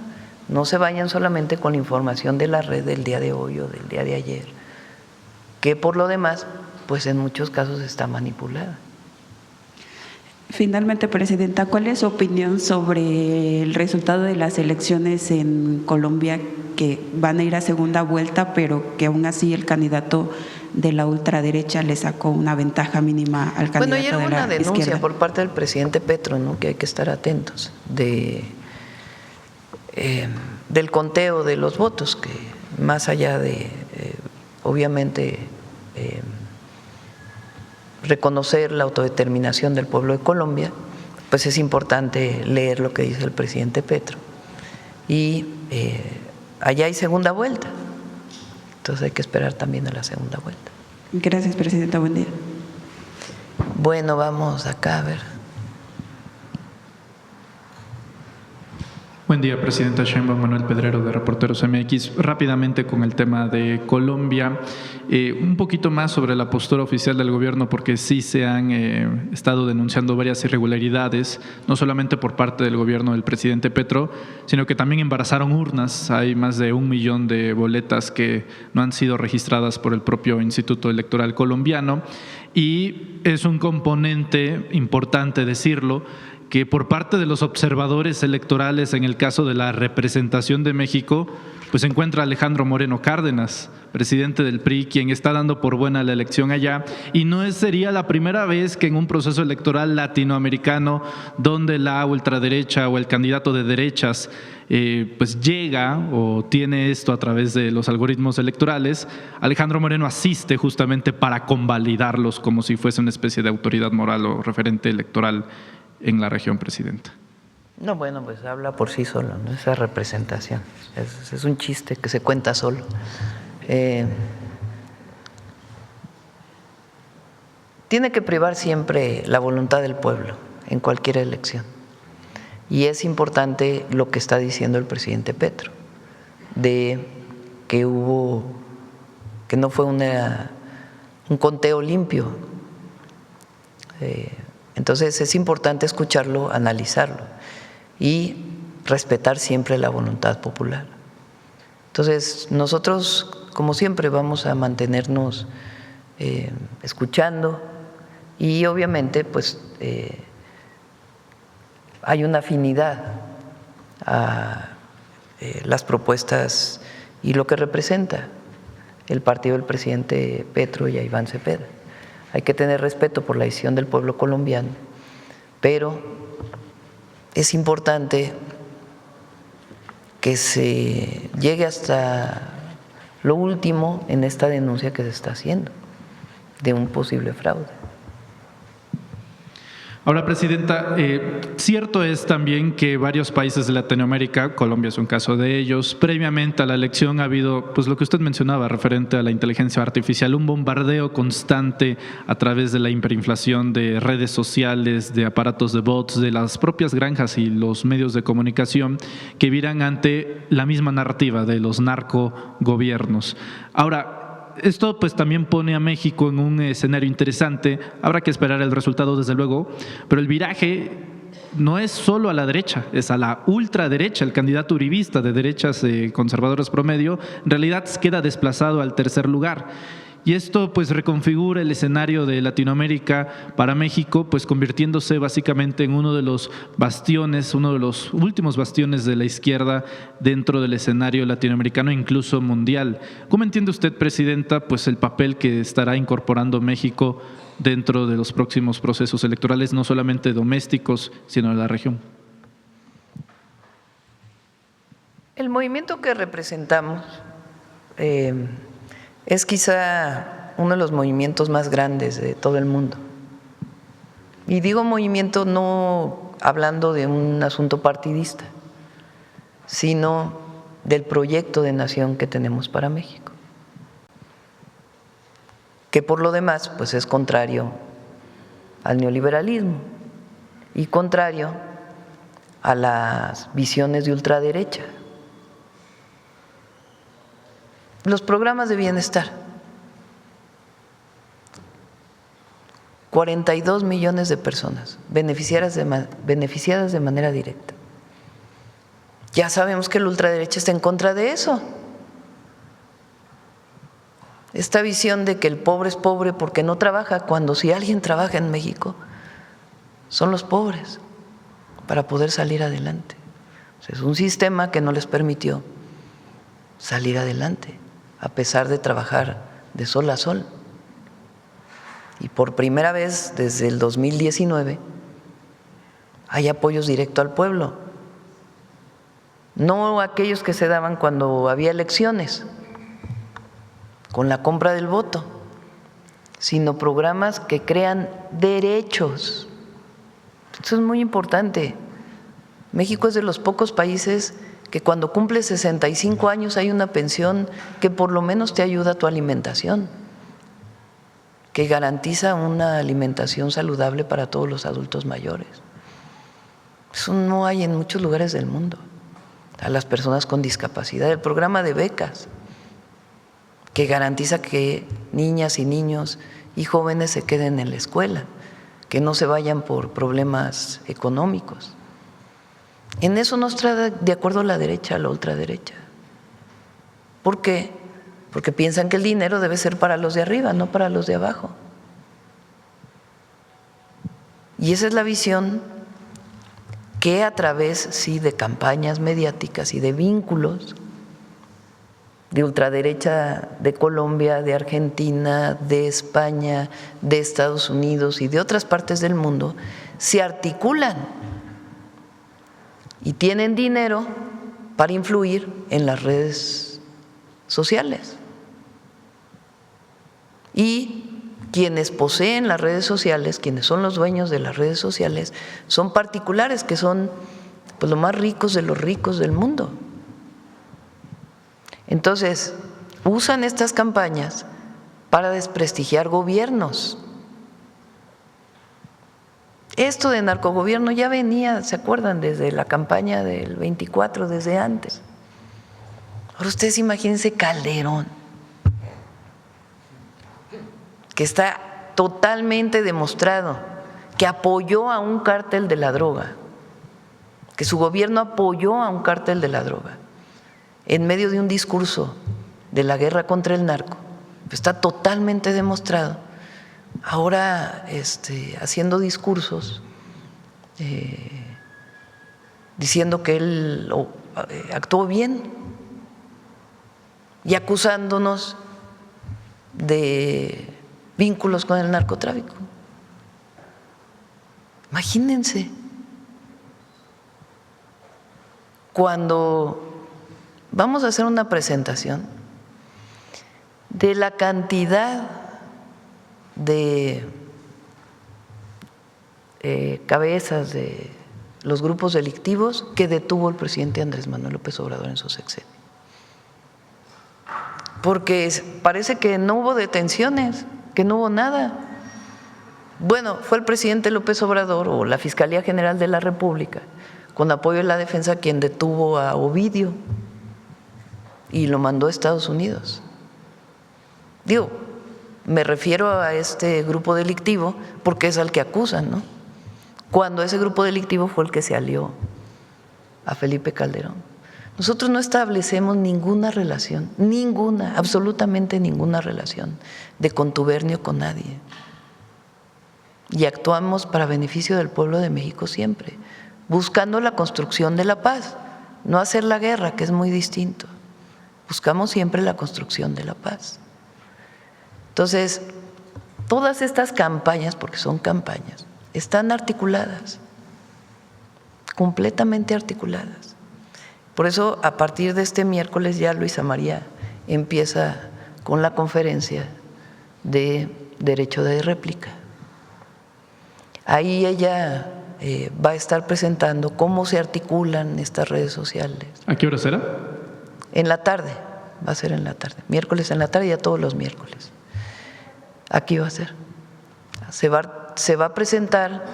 No se vayan solamente con la información de la red del día de hoy o del día de ayer, que por lo demás, pues en muchos casos está manipulada. Finalmente, Presidenta, ¿cuál es su opinión sobre el resultado de las elecciones en Colombia, que van a ir a segunda vuelta, pero que aún así el candidato de la ultraderecha le sacó una ventaja mínima al candidato de la izquierda? Bueno, ayer hubo una denuncia por parte del presidente Petro, ¿no?, que hay que estar atentos del conteo de los votos, que más allá de, obviamente, reconocer la autodeterminación del pueblo de Colombia, pues es importante leer lo que dice el presidente Petro. Y allá hay segunda vuelta, entonces hay que esperar también a la segunda vuelta. Gracias, presidenta. Buen día. Bueno, vamos acá a ver. Buen día, presidenta Sheinbaum. Manuel Pedrero, de Reporteros MX. Rápidamente con el tema de Colombia, un poquito más sobre la postura oficial del gobierno, porque sí se han estado denunciando varias irregularidades, no solamente por parte del gobierno del presidente Petro, sino que también embarazaron urnas. Hay más de 1 millón de boletas que no han sido registradas por el propio Instituto Electoral colombiano, y es un componente importante decirlo, que por parte de los observadores electorales en el caso de la representación de México, pues se encuentra Alejandro Moreno Cárdenas, presidente del PRI, quien está dando por buena la elección allá, y no sería la primera vez que en un proceso electoral latinoamericano donde la ultraderecha o el candidato de derechas pues llega o tiene esto a través de los algoritmos electorales, Alejandro Moreno asiste justamente para convalidarlos como si fuese una especie de autoridad moral o referente electoral en la región, presidenta. No, bueno, pues habla por sí solo, ¿no? Esa representación es un chiste que se cuenta solo. Tiene que privar siempre la voluntad del pueblo en cualquier elección. Y es importante lo que está diciendo el presidente Petro, de que no fue un conteo limpio. Entonces es importante escucharlo, analizarlo y respetar siempre la voluntad popular. Entonces nosotros, como siempre, vamos a mantenernos escuchando y obviamente pues hay una afinidad a las propuestas y lo que representa el partido del presidente Petro y a Iván Cepeda. Hay que tener respeto por la decisión del pueblo colombiano, pero es importante que se llegue hasta lo último en esta denuncia que se está haciendo de un posible fraude. Ahora, presidenta, cierto es también que varios países de Latinoamérica, Colombia es un caso de ellos, previamente a la elección ha habido, pues lo que usted mencionaba referente a la inteligencia artificial, un bombardeo constante a través de la hiperinflación de redes sociales, de aparatos de bots, de las propias granjas y los medios de comunicación que viran ante la misma narrativa de los narcogobiernos. Ahora, esto pues también pone a México en un escenario interesante. Habrá que esperar el resultado desde luego, pero el viraje no es solo a la derecha, es a la ultraderecha. El candidato uribista de derechas conservadoras promedio en realidad queda desplazado al tercer lugar. Y esto pues reconfigura el escenario de Latinoamérica para México, pues convirtiéndose básicamente en uno de los bastiones, uno de los últimos bastiones de la izquierda dentro del escenario latinoamericano e incluso mundial. ¿Cómo entiende usted, presidenta, pues el papel que estará incorporando México dentro de los próximos procesos electorales, no solamente domésticos, sino de la región? El movimiento que representamos es quizá uno de los movimientos más grandes de todo el mundo. Y digo movimiento no hablando de un asunto partidista, sino del proyecto de nación que tenemos para México, que por lo demás pues es contrario al neoliberalismo y contrario a las visiones de ultraderecha. Los programas de bienestar, 42 millones de personas beneficiadas de manera directa. Ya sabemos que la ultraderecha está en contra de eso. Esta visión de que el pobre es pobre porque no trabaja, cuando si alguien trabaja en México, son los pobres para poder salir adelante. O sea, es un sistema que no les permitió salir adelante, a pesar de trabajar de sol a sol. Y por primera vez desde el 2019 hay apoyos directos al pueblo, no aquellos que se daban cuando había elecciones, con la compra del voto, sino programas que crean derechos. Eso es muy importante. México es de los pocos países que cuando cumple 65 años hay una pensión que por lo menos te ayuda a tu alimentación, que garantiza una alimentación saludable para todos los adultos mayores. Eso no hay en muchos lugares del mundo. A las personas con discapacidad, el programa de becas, que garantiza que niñas y niños y jóvenes se queden en la escuela, que no se vayan por problemas económicos. En eso no está de acuerdo la derecha, la ultraderecha. ¿Por qué? Porque piensan que el dinero debe ser para los de arriba, no para los de abajo. Y esa es la visión que a través, sí, de campañas mediáticas y de vínculos de ultraderecha de Colombia, de Argentina, de España, de Estados Unidos y de otras partes del mundo, se articulan y tienen dinero para influir en las redes sociales. Y quienes poseen las redes sociales, quienes son los dueños de las redes sociales, son particulares que son pues, los más ricos de los ricos del mundo. Entonces, usan estas campañas para desprestigiar gobiernos. Esto de narcogobierno ya venía, ¿se acuerdan? Desde la campaña del 24, desde antes. Ahora ustedes imagínense Calderón, que está totalmente demostrado que apoyó a un cártel de la droga, que su gobierno apoyó a un cártel de la droga en medio de un discurso de la guerra contra el narco. Está totalmente demostrado. Ahora haciendo discursos diciendo que él actuó bien y acusándonos de vínculos con el narcotráfico. Imagínense, cuando vamos a hacer una presentación de la cantidad de cabezas de los grupos delictivos que detuvo el presidente Andrés Manuel López Obrador en su sexenio. Porque parece que no hubo detenciones, que no hubo nada. Bueno, fue el presidente López Obrador o la Fiscalía General de la República, con apoyo de la defensa, quien detuvo a Ovidio y lo mandó a Estados Unidos. Digo, me refiero a este grupo delictivo porque es al que acusan, ¿no? Cuando ese grupo delictivo fue el que se alió a Felipe Calderón. Nosotros no establecemos ninguna relación, ninguna, absolutamente ninguna relación de contubernio con nadie. Y actuamos para beneficio del pueblo de México siempre, buscando la construcción de la paz, no hacer la guerra, que es muy distinto. Buscamos siempre la construcción de la paz. Entonces, todas estas campañas, porque son campañas, están articuladas, completamente articuladas. Por eso, a partir de este miércoles ya Luisa María empieza con la conferencia de derecho de réplica. Ahí ella va a estar presentando cómo se articulan estas redes sociales. ¿A qué hora será? En la tarde, va a ser en la tarde, miércoles en la tarde, ya todos los miércoles. Aquí va a ser. Se va a presentar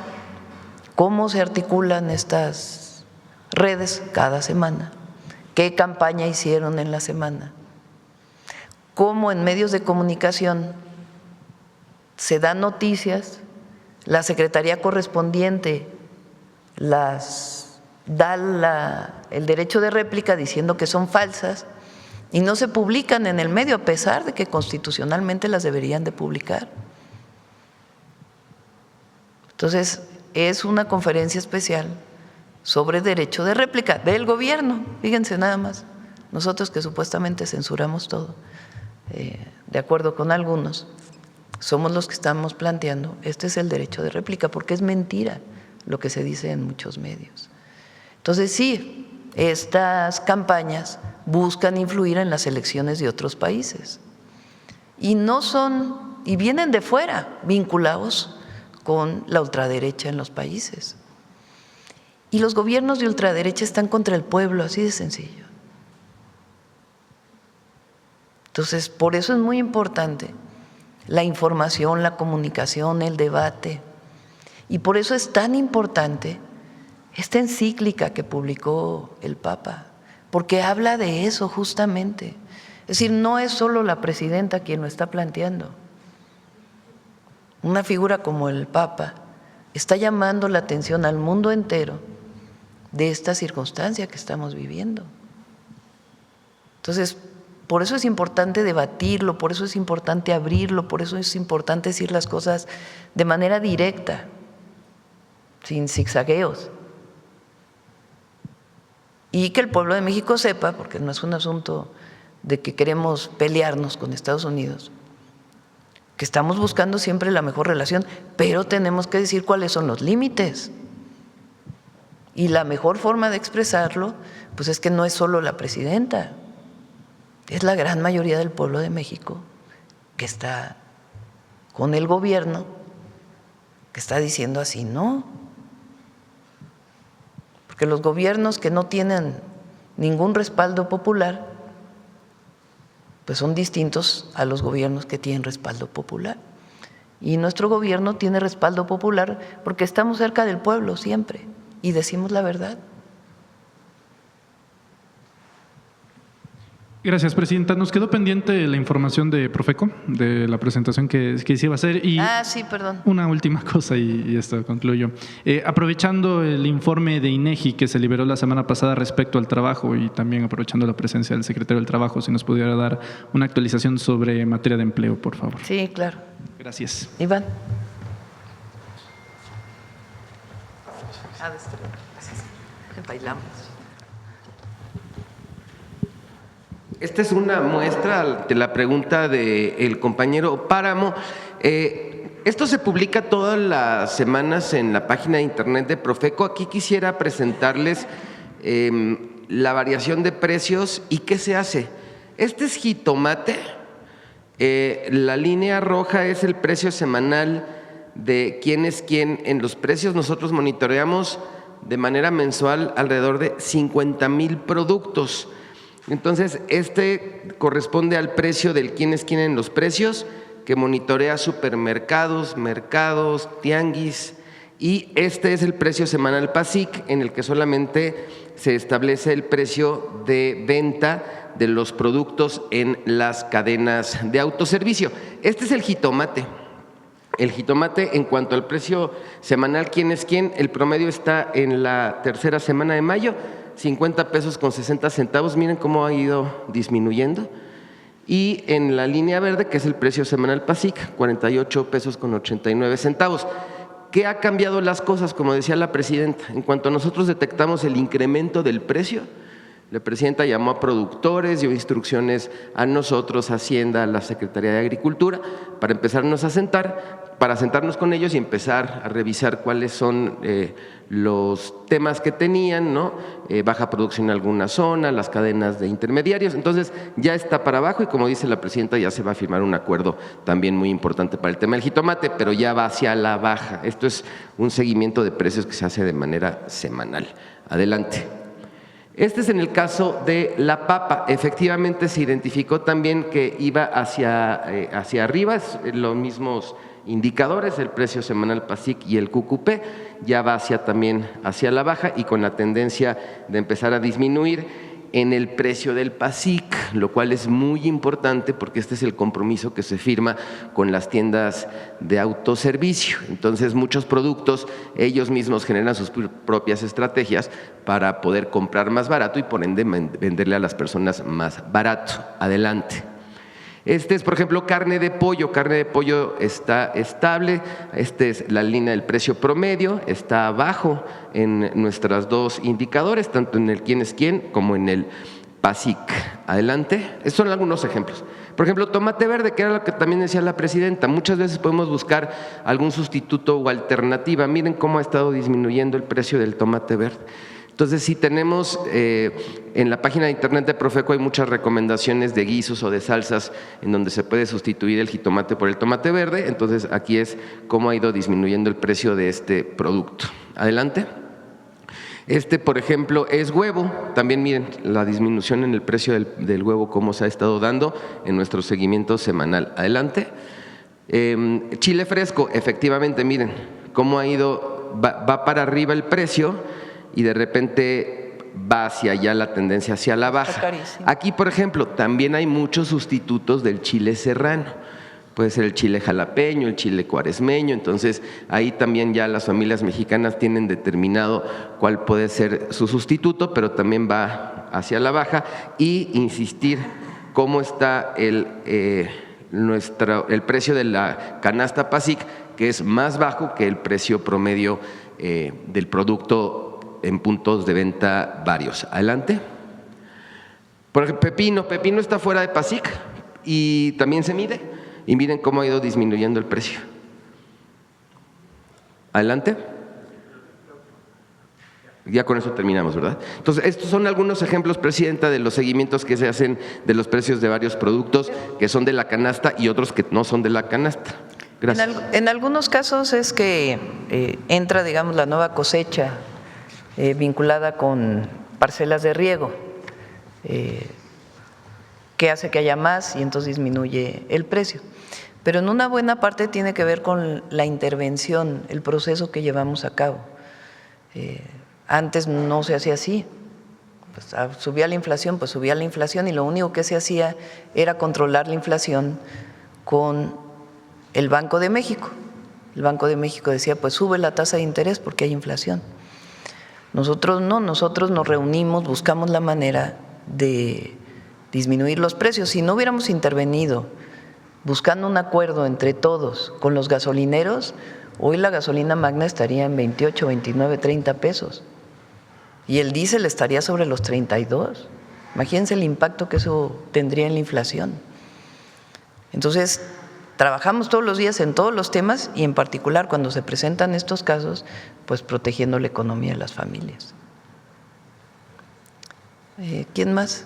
cómo se articulan estas redes cada semana, qué campaña hicieron en la semana, cómo en medios de comunicación se dan noticias, la secretaría correspondiente las da el derecho de réplica diciendo que son falsas y no se publican en el medio a pesar de que constitucionalmente las deberían de publicar. Entonces, es una conferencia especial sobre derecho de réplica del gobierno, fíjense nada más, nosotros que supuestamente censuramos todo, de acuerdo con algunos, somos los que estamos planteando, este es el derecho de réplica, porque es mentira lo que se dice en muchos medios. Entonces sí, estas campañas buscan influir en las elecciones de otros países y no son y vienen de fuera, vinculados con la ultraderecha en los países. Y los gobiernos de ultraderecha están contra el pueblo, así de sencillo. Entonces, por eso es muy importante la información, la comunicación, el debate. Y por eso es tan importante esta encíclica que publicó el Papa, porque habla de eso justamente. Es decir, no es solo la presidenta quien lo está planteando. Una figura como el Papa está llamando la atención al mundo entero de esta circunstancia que estamos viviendo. Entonces, por eso es importante debatirlo, por eso es importante abrirlo, por eso es importante decir las cosas de manera directa, sin zigzagueos. Y que el pueblo de México sepa, porque no es un asunto de que queremos pelearnos con Estados Unidos, que estamos buscando siempre la mejor relación, pero tenemos que decir cuáles son los límites. Y la mejor forma de expresarlo, pues es que no es solo la presidenta, es la gran mayoría del pueblo de México que está con el gobierno, que está diciendo así, no. Porque los gobiernos que no tienen ningún respaldo popular, pues son distintos a los gobiernos que tienen respaldo popular. Y nuestro gobierno tiene respaldo popular porque estamos cerca del pueblo siempre y decimos la verdad. Gracias, presidenta. Nos quedó pendiente la información de Profeco, de la presentación que se iba a hacer. Y sí, perdón. una última cosa y esto concluyo. Aprovechando el informe de INEGI que se liberó la semana pasada respecto al trabajo y también aprovechando la presencia del secretario del Trabajo, si nos pudiera dar una actualización sobre materia de empleo, por favor. Sí, claro. Gracias. Iván. Bailamos. Esta es una muestra de la pregunta del compañero Páramo. Esto se publica todas las semanas en la página de internet de Profeco. Aquí quisiera presentarles la variación de precios y qué se hace. Este es jitomate. La línea roja es el precio semanal de quién es quién en los precios. Nosotros monitoreamos de manera mensual alrededor de 50,000 productos. Entonces, este corresponde al precio del quién es quién en los precios, que monitorea supermercados, mercados, tianguis, y este es el precio semanal PASIC, en el que solamente se establece el precio de venta de los productos en las cadenas de autoservicio. Este es el jitomate. El jitomate, en cuanto al precio semanal quién es quién, el promedio está en la tercera semana de mayo, 50 pesos con 60 centavos, miren cómo ha ido disminuyendo. Y en la línea verde, que es el precio semanal PASIC, 48 pesos con 89 centavos. ¿Qué ha cambiado las cosas? Como decía la presidenta, en cuanto nosotros detectamos el incremento del precio, la presidenta llamó a productores, dio instrucciones a nosotros, a Hacienda, a la Secretaría de Agricultura, para empezarnos a sentar, para sentarnos con ellos y empezar a revisar cuáles son los temas que tenían, ¿no? Baja producción en alguna zona, las cadenas de intermediarios. Entonces ya está para abajo y, como dice la presidenta, ya se va a firmar un acuerdo también muy importante para el tema del jitomate, pero ya va hacia la baja. Esto es un seguimiento de precios que se hace de manera semanal. Adelante. Este es en el caso de la papa. Efectivamente se identificó también que iba hacia arriba, los mismos indicadores, el precio semanal PASIC y el QQP, ya va también hacia la baja y con la tendencia de empezar a disminuir en el precio del PASIC, lo cual es muy importante porque este es el compromiso que se firma con las tiendas de autoservicio. Entonces, muchos productos, ellos mismos generan sus propias estrategias para poder comprar más barato y por ende venderle a las personas más barato. Adelante. Este es, por ejemplo, carne de pollo está estable, esta es la línea del precio promedio, está abajo en nuestros dos indicadores, tanto en el quién es quién como en el PASIC. Adelante, estos son algunos ejemplos. Por ejemplo, tomate verde, que era lo que también decía la presidenta, muchas veces podemos buscar algún sustituto o alternativa. Miren cómo ha estado disminuyendo el precio del tomate verde. Entonces, si tenemos en la página de internet de Profeco hay muchas recomendaciones de guisos o de salsas en donde se puede sustituir el jitomate por el tomate verde. Entonces, aquí es cómo ha ido disminuyendo el precio de este producto. Adelante. Este, por ejemplo, es huevo. También miren la disminución en el precio del huevo, cómo se ha estado dando en nuestro seguimiento semanal. Adelante. Chile fresco, efectivamente, miren cómo ha ido, va para arriba el precio y de repente va hacia allá la tendencia hacia la baja. Aquí, por ejemplo, también hay muchos sustitutos del chile serrano. Puede ser el chile jalapeño, el chile cuaresmeño, entonces ahí también ya las familias mexicanas tienen determinado cuál puede ser su sustituto, pero también va hacia la baja. Y insistir cómo está el precio de la canasta PASIC, que es más bajo que el precio promedio del producto en puntos de venta varios. Adelante. Por ejemplo, pepino está fuera de PASIC y también se mide. Y miren cómo ha ido disminuyendo el precio. Adelante. Ya con eso terminamos, ¿verdad? Entonces, estos son algunos ejemplos, Presidenta, de los seguimientos que se hacen de los precios de varios productos que son de la canasta y otros que no son de la canasta. Gracias. En algunos casos es que entra, digamos, la nueva cosecha vinculada con parcelas de riego, que hace que haya más y entonces disminuye el precio. Pero en una buena parte tiene que ver con la intervención, el proceso que llevamos a cabo. Antes no se hacía así. Pues subía la inflación, pues subía la inflación y lo único que se hacía era controlar la inflación con el Banco de México. El Banco de México decía, pues sube la tasa de interés porque hay inflación. Nosotros no, nosotros nos reunimos, buscamos la manera de disminuir los precios. Si no hubiéramos intervenido buscando un acuerdo entre todos con los gasolineros, hoy la gasolina magna estaría en 28, 29, 30 pesos y el diésel estaría sobre los 32. Imagínense el impacto que eso tendría en la inflación. Entonces, trabajamos todos los días en todos los temas y en particular cuando se presentan estos casos, pues protegiendo la economía de las familias. ¿Quién más?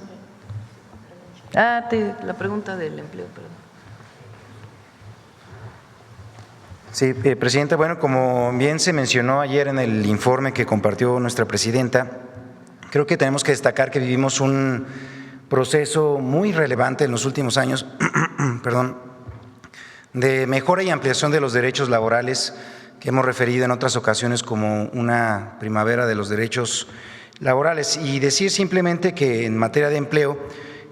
La pregunta del empleo, perdón. Sí, Presidenta, bueno, como bien se mencionó ayer en el informe que compartió nuestra Presidenta, creo que tenemos que destacar que vivimos un proceso muy relevante en los últimos años, perdón, de mejora y ampliación de los derechos laborales que hemos referido en otras ocasiones como una primavera de los derechos laborales. Y decir simplemente que en materia de empleo,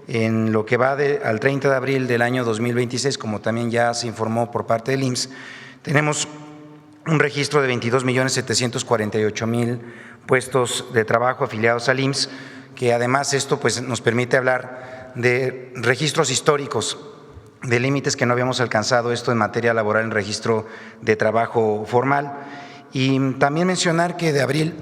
en lo que va al 30 de abril del año 2026, como también ya se informó por parte del IMSS, tenemos un registro de 22.748.000 puestos de trabajo afiliados al IMSS, que además esto pues nos permite hablar de registros históricos, de límites que no habíamos alcanzado esto en materia laboral en registro de trabajo formal. Y también mencionar que de abril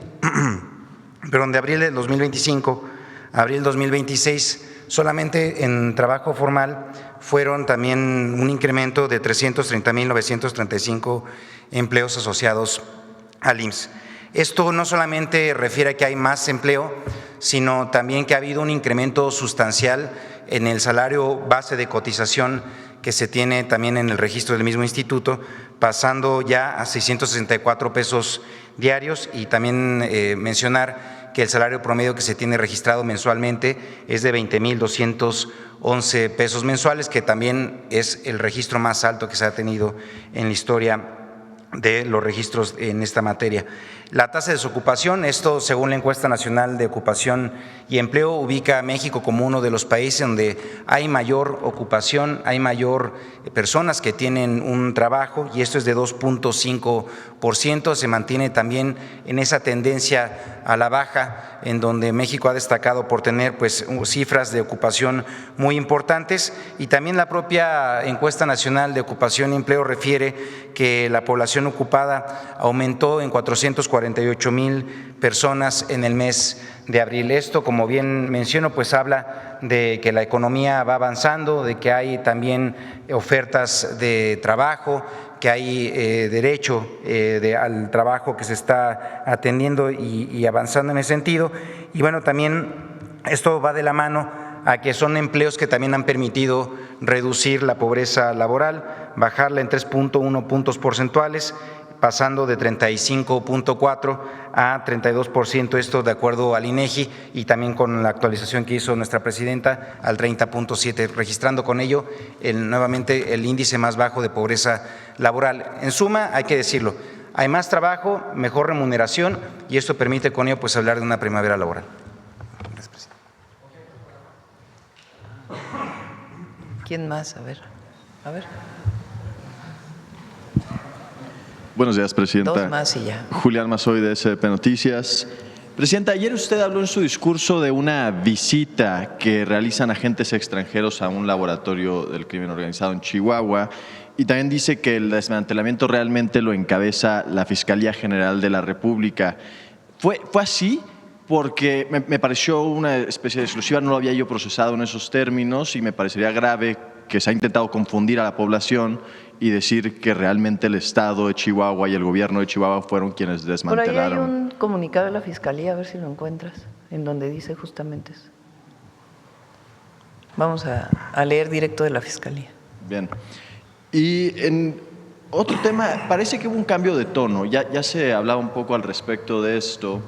del 2025 a abril 2026, solamente en trabajo formal fueron también un incremento de 330.935 empleos asociados al IMSS. Esto no solamente refiere a que hay más empleo, sino también que ha habido un incremento sustancial en el salario base de cotización que se tiene también en el registro del mismo instituto, pasando ya a 664 pesos diarios, y también mencionar que el salario promedio que se tiene registrado mensualmente es de 20.211 pesos mensuales, que también es el registro más alto que se ha tenido en la historia de los registros en esta materia. La tasa de desocupación, esto según la encuesta nacional de ocupación y empleo, ubica a México como uno de los países donde hay mayor ocupación, hay mayor personas que tienen un trabajo, y esto es de 2.5%, se mantiene también en esa tendencia a la baja, en donde México ha destacado por tener pues cifras de ocupación muy importantes. Y también la propia encuesta nacional de ocupación y empleo refiere que la población ocupada aumentó en 448.000 personas en el mes de abril. Esto, como bien menciono, pues habla de que la economía va avanzando, de que hay también ofertas de trabajo, que hay derecho al trabajo que se está atendiendo y avanzando en ese sentido. Y bueno, también esto va de la mano a que son empleos que también han permitido reducir la pobreza laboral, bajarla en 3.1 puntos porcentuales, pasando de 35.4 a 32%, esto de acuerdo al INEGI, y también con la actualización que hizo nuestra presidenta al 30.7, registrando con ello nuevamente el índice más bajo de pobreza laboral. En suma, hay que decirlo, hay más trabajo, mejor remuneración, y esto permite con ello pues hablar de una primavera laboral. ¿Quién más? A ver. Buenos días, Presidenta. Dos más y ya. Julián Mazoy, de SDP Noticias. Presidenta, ayer usted habló en su discurso de una visita que realizan agentes extranjeros a un laboratorio del crimen organizado en Chihuahua, y también dice que el desmantelamiento realmente lo encabeza la Fiscalía General de la República. ¿Fue así? Porque me pareció una especie de exclusiva, no lo había yo procesado en esos términos, y me parecería grave que se ha intentado confundir a la población y decir que realmente el Estado de Chihuahua y el gobierno de Chihuahua fueron quienes desmantelaron. Por ahí hay un comunicado de la Fiscalía, a ver si lo encuentras, en donde dice justamente eso. Vamos a leer directo de la Fiscalía. Bien. Y en otro tema, parece que hubo un cambio de tono, ya se hablaba un poco al respecto de esto,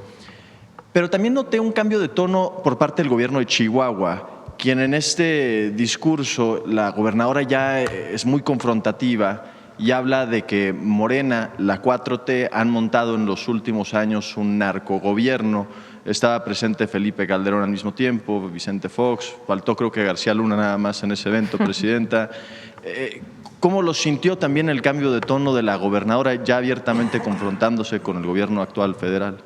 pero también noté un cambio de tono por parte del gobierno de Chihuahua, quien en este discurso, la gobernadora ya es muy confrontativa y habla de que Morena, la 4T, han montado en los últimos años un narcogobierno. Estaba presente Felipe Calderón al mismo tiempo, Vicente Fox, faltó creo que García Luna nada más en ese evento, Presidenta. ¿Cómo lo sintió también el cambio de tono de la gobernadora ya abiertamente confrontándose con el gobierno actual federal?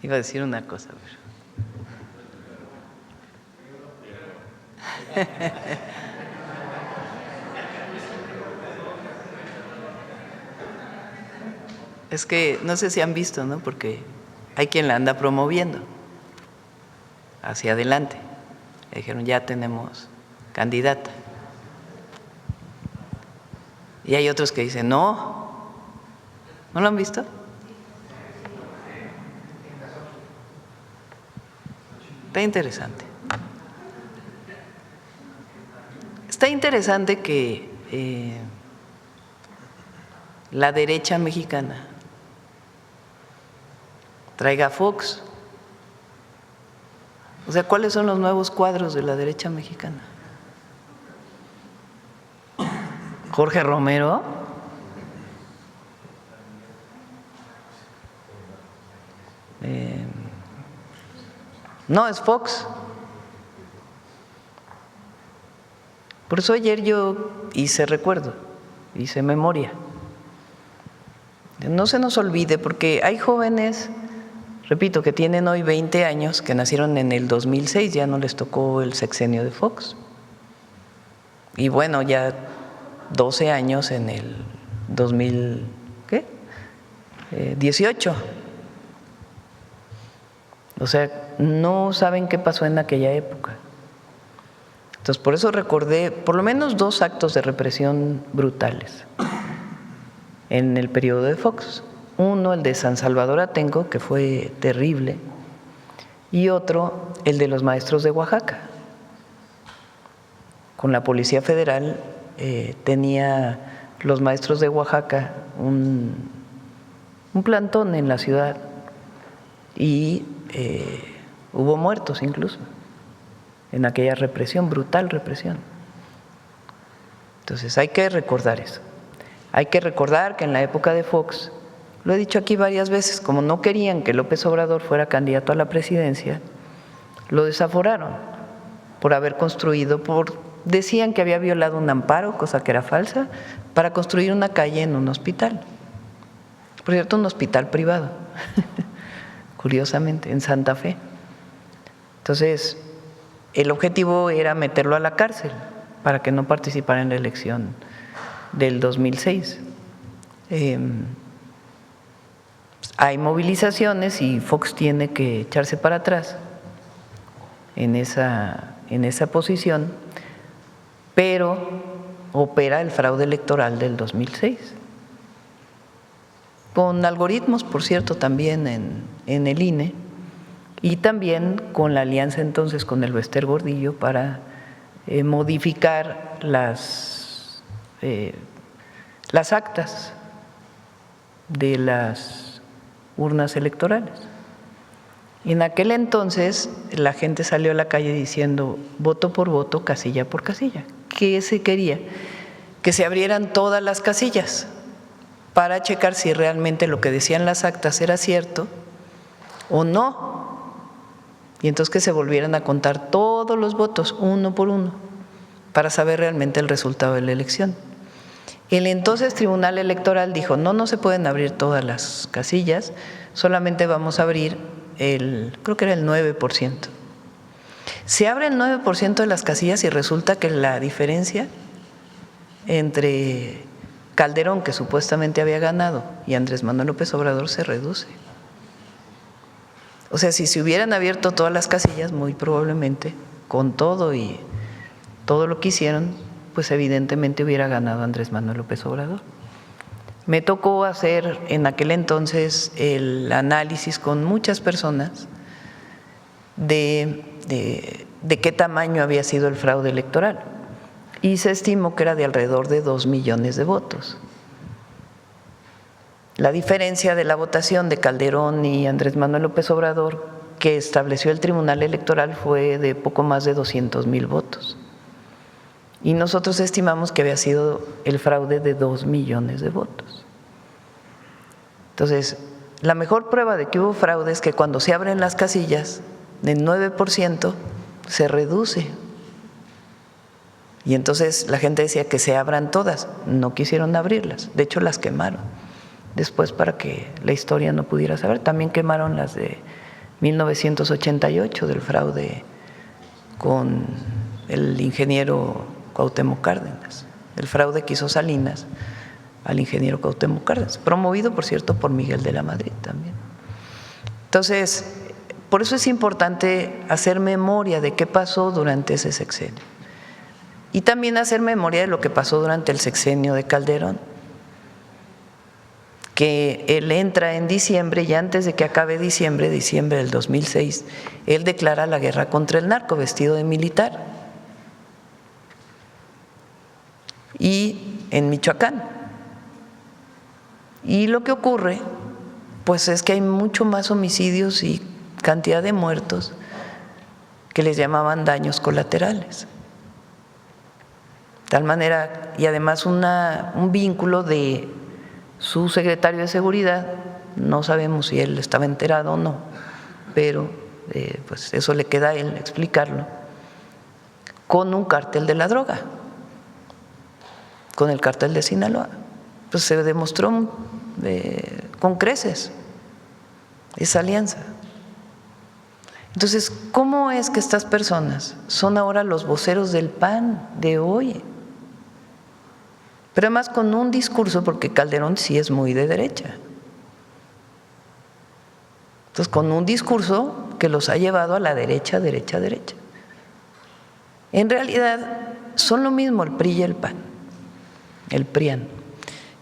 Iba a decir una cosa, pero… Es que no sé si han visto, ¿no? Porque hay quien la anda promoviendo hacia adelante. Le dijeron, ya tenemos candidata. Y hay otros que dicen, no. ¿No lo han visto? Está interesante. Está interesante que la derecha mexicana traiga a Fox. O sea, ¿cuáles son los nuevos cuadros de la derecha mexicana? Jorge Romero. No, es Fox. Por eso ayer yo hice recuerdo, hice memoria. No se nos olvide, porque hay jóvenes, repito, que tienen hoy 20 años, que nacieron en el 2006, ya no les tocó el sexenio de Fox. Y bueno, ya 12 años en el 2018. O sea, no saben qué pasó en aquella época. Entonces, por eso recordé por lo menos 2 actos de represión brutales en el periodo de Fox. Uno, el de San Salvador Atenco, que fue terrible, y otro, el de los maestros de Oaxaca. Con la Policía Federal tenía los maestros de Oaxaca un plantón en la ciudad y hubo muertos incluso en aquella represión, brutal represión. Entonces hay que recordar eso. Hay que recordar que en la época de Fox, lo he dicho aquí varias veces, como no querían que López Obrador fuera candidato a la presidencia, lo desaforaron por haber construido, decían que había violado un amparo, cosa que era falsa, para construir una calle en un hospital. Por cierto, un hospital privado, curiosamente, en Santa Fe. Entonces, el objetivo era meterlo a la cárcel para que no participara en la elección del 2006. Hay movilizaciones y Fox tiene que echarse para atrás en esa posición, pero opera el fraude electoral del 2006. Con algoritmos, por cierto, también en el INE, y también con la alianza entonces con el Bester Gordillo para modificar las actas de las urnas electorales. En aquel entonces la gente salió a la calle diciendo voto por voto, casilla por casilla. ¿Qué se quería? Que se abrieran todas las casillas para checar si realmente lo que decían las actas era cierto o no. Y entonces que se volvieran a contar todos los votos, uno por uno, para saber realmente el resultado de la elección. El entonces Tribunal Electoral dijo, no se pueden abrir todas las casillas, solamente vamos a abrir creo que era el 9%. Se abre el 9% de las casillas y resulta que la diferencia entre Calderón, que supuestamente había ganado, y Andrés Manuel López Obrador se reduce. O sea, si se hubieran abierto todas las casillas, muy probablemente, con todo y todo lo que hicieron, pues evidentemente hubiera ganado Andrés Manuel López Obrador. Me tocó hacer en aquel entonces el análisis con muchas personas de qué tamaño había sido el fraude electoral y se estimó que era de alrededor de 2 millones de votos. La diferencia de la votación de Calderón y Andrés Manuel López Obrador que estableció el Tribunal Electoral fue de poco más de 200,000 votos. Y nosotros estimamos que había sido el fraude de 2 millones de votos. Entonces, la mejor prueba de que hubo fraude es que cuando se abren las casillas, del 9% se reduce. Y entonces la gente decía que se abran todas, no quisieron abrirlas, de hecho las quemaron. Después, para que la historia no pudiera saber, también quemaron las de 1988 del fraude con el ingeniero Cuauhtémoc Cárdenas, el fraude que hizo Salinas al ingeniero Cuauhtémoc Cárdenas, promovido, por cierto, por Miguel de la Madrid también. Entonces, por eso es importante hacer memoria de qué pasó durante ese sexenio y también hacer memoria de lo que pasó durante el sexenio de Calderón, que él entra en diciembre y antes de que acabe diciembre del 2006, él declara la guerra contra el narco vestido de militar. Y en Michoacán. Y lo que ocurre, pues es que hay mucho más homicidios y cantidad de muertos que les llamaban daños colaterales. De tal manera, y además un vínculo de su secretario de Seguridad, no sabemos si él estaba enterado o no, pero pues eso le queda a él explicarlo, con un cártel de la droga, con el cártel de Sinaloa. Pues se demostró con creces esa alianza. Entonces, ¿cómo es que estas personas son ahora los voceros del PAN de hoy? Pero además con un discurso, porque Calderón sí es muy de derecha. Entonces, con un discurso que los ha llevado a la derecha, derecha, derecha. En realidad, son lo mismo el PRI y el PAN, el PRIAN.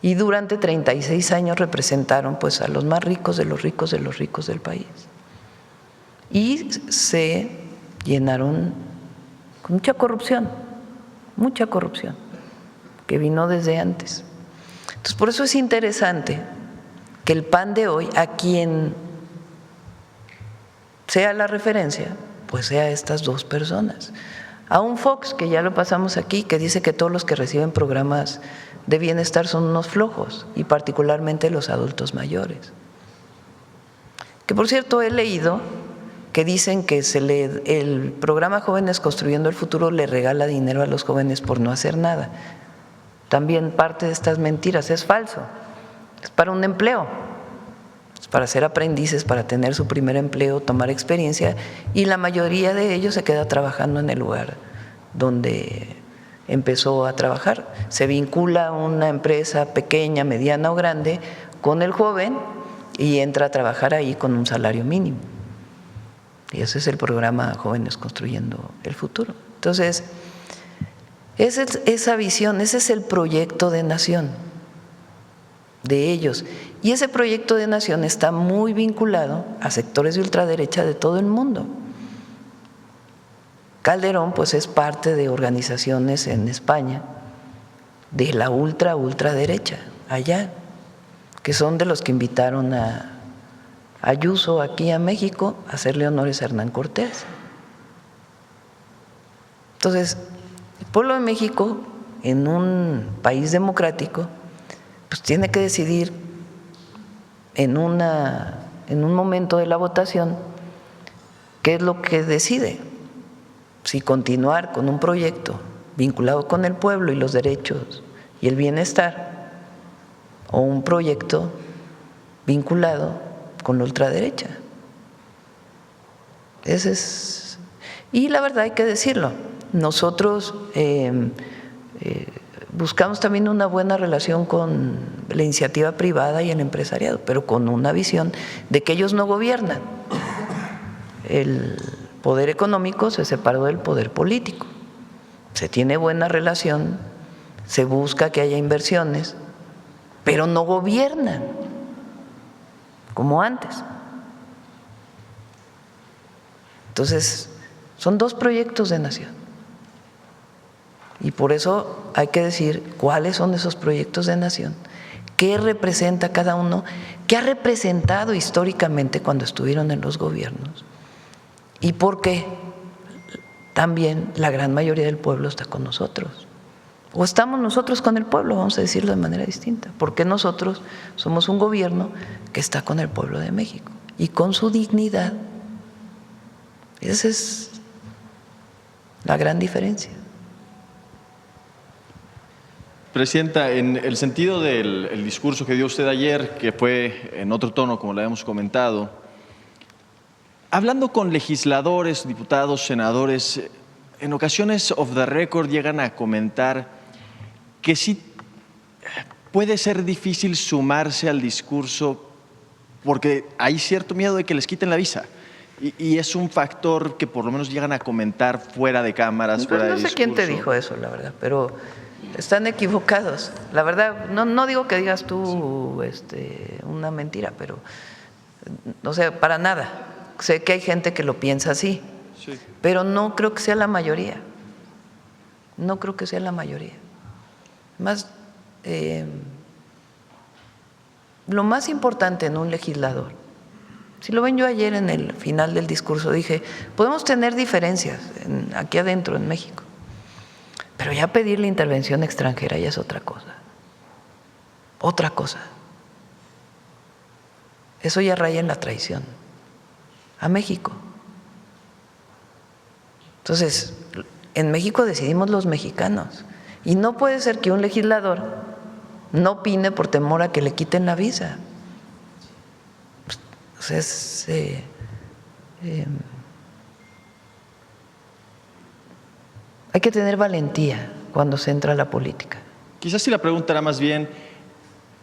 Y durante 36 años representaron pues a los más ricos de los ricos de los ricos del país. Y se llenaron con mucha corrupción, que vino desde antes. Entonces, por eso es interesante que el PAN de hoy, a quien sea la referencia, pues sea estas dos personas. A un Fox, que ya lo pasamos aquí, que dice que todos los que reciben programas de bienestar son unos flojos, y particularmente los adultos mayores. Que por cierto he leído que dicen que el programa Jóvenes Construyendo el Futuro le regala dinero a los jóvenes por no hacer nada. También parte de estas mentiras es falso, es para un empleo, es para ser aprendices, para tener su primer empleo, tomar experiencia, y la mayoría de ellos se queda trabajando en el lugar donde empezó a trabajar. Se vincula una empresa pequeña, mediana o grande con el joven y entra a trabajar ahí con un salario mínimo. Y ese es el programa Jóvenes Construyendo el Futuro. Entonces, esa visión, ese es el proyecto de nación de ellos. Y ese proyecto de nación está muy vinculado a sectores de ultraderecha de todo el mundo. Calderón pues es parte de organizaciones en España de la ultraderecha allá, que son de los que invitaron a Ayuso aquí a México a hacerle honores a Hernán Cortés. Entonces, el pueblo de México, en un país democrático, pues tiene que decidir en un momento de la votación qué es lo que decide, si continuar con un proyecto vinculado con el pueblo y los derechos y el bienestar, o un proyecto vinculado con la ultraderecha. Y la verdad hay que decirlo, nosotros buscamos también una buena relación con la iniciativa privada y el empresariado, pero con una visión de que ellos no gobiernan. El poder económico se separó del poder político. Se tiene buena relación, se busca que haya inversiones, pero no gobiernan como antes. Entonces, son dos proyectos de nación. Y por eso hay que decir cuáles son esos proyectos de nación, qué representa cada uno, qué ha representado históricamente cuando estuvieron en los gobiernos y por qué también la gran mayoría del pueblo está con nosotros. O estamos nosotros con el pueblo, vamos a decirlo de manera distinta, porque nosotros somos un gobierno que está con el pueblo de México y con su dignidad. Esa es la gran diferencia. Presidenta, en el sentido del discurso que dio usted ayer, que fue en otro tono, como lo habíamos comentado, hablando con legisladores, diputados, senadores, en ocasiones off the record llegan a comentar que sí puede ser difícil sumarse al discurso porque hay cierto miedo de que les quiten la visa. Y es un factor que por lo menos llegan a comentar fuera de cámaras, fuera de discurso. No sé quién te dijo eso, la verdad, pero están equivocados. La verdad, no digo que digas tú una mentira, pero no sé, para nada. Sé que hay gente que lo piensa así, sí, pero no creo que sea la mayoría. No creo que sea la mayoría. Más, lo más importante en un legislador, si lo ven, yo ayer en el final del discurso dije, podemos tener diferencias aquí adentro en México, pero ya pedir la intervención extranjera ya es otra cosa. Otra cosa. Eso ya raya en la traición a México. Entonces, en México decidimos los mexicanos y no puede ser que un legislador no opine por temor a que le quiten la visa. Entonces, hay que tener valentía cuando se entra a la política. Quizás si la pregunta era más bien,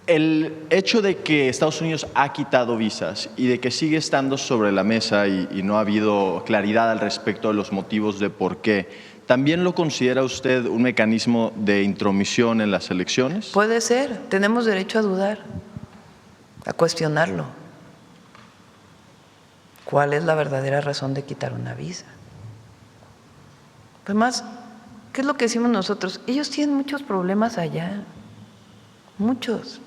el hecho de que Estados Unidos ha quitado visas y de que sigue estando sobre la mesa y no ha habido claridad al respecto de los motivos de por qué, ¿también lo considera usted un mecanismo de intromisión en las elecciones? Puede ser, tenemos derecho a dudar, a cuestionarlo. ¿Cuál es la verdadera razón de quitar una visa? Pues más, ¿qué es lo que decimos nosotros? Ellos tienen muchos problemas allá, muchos,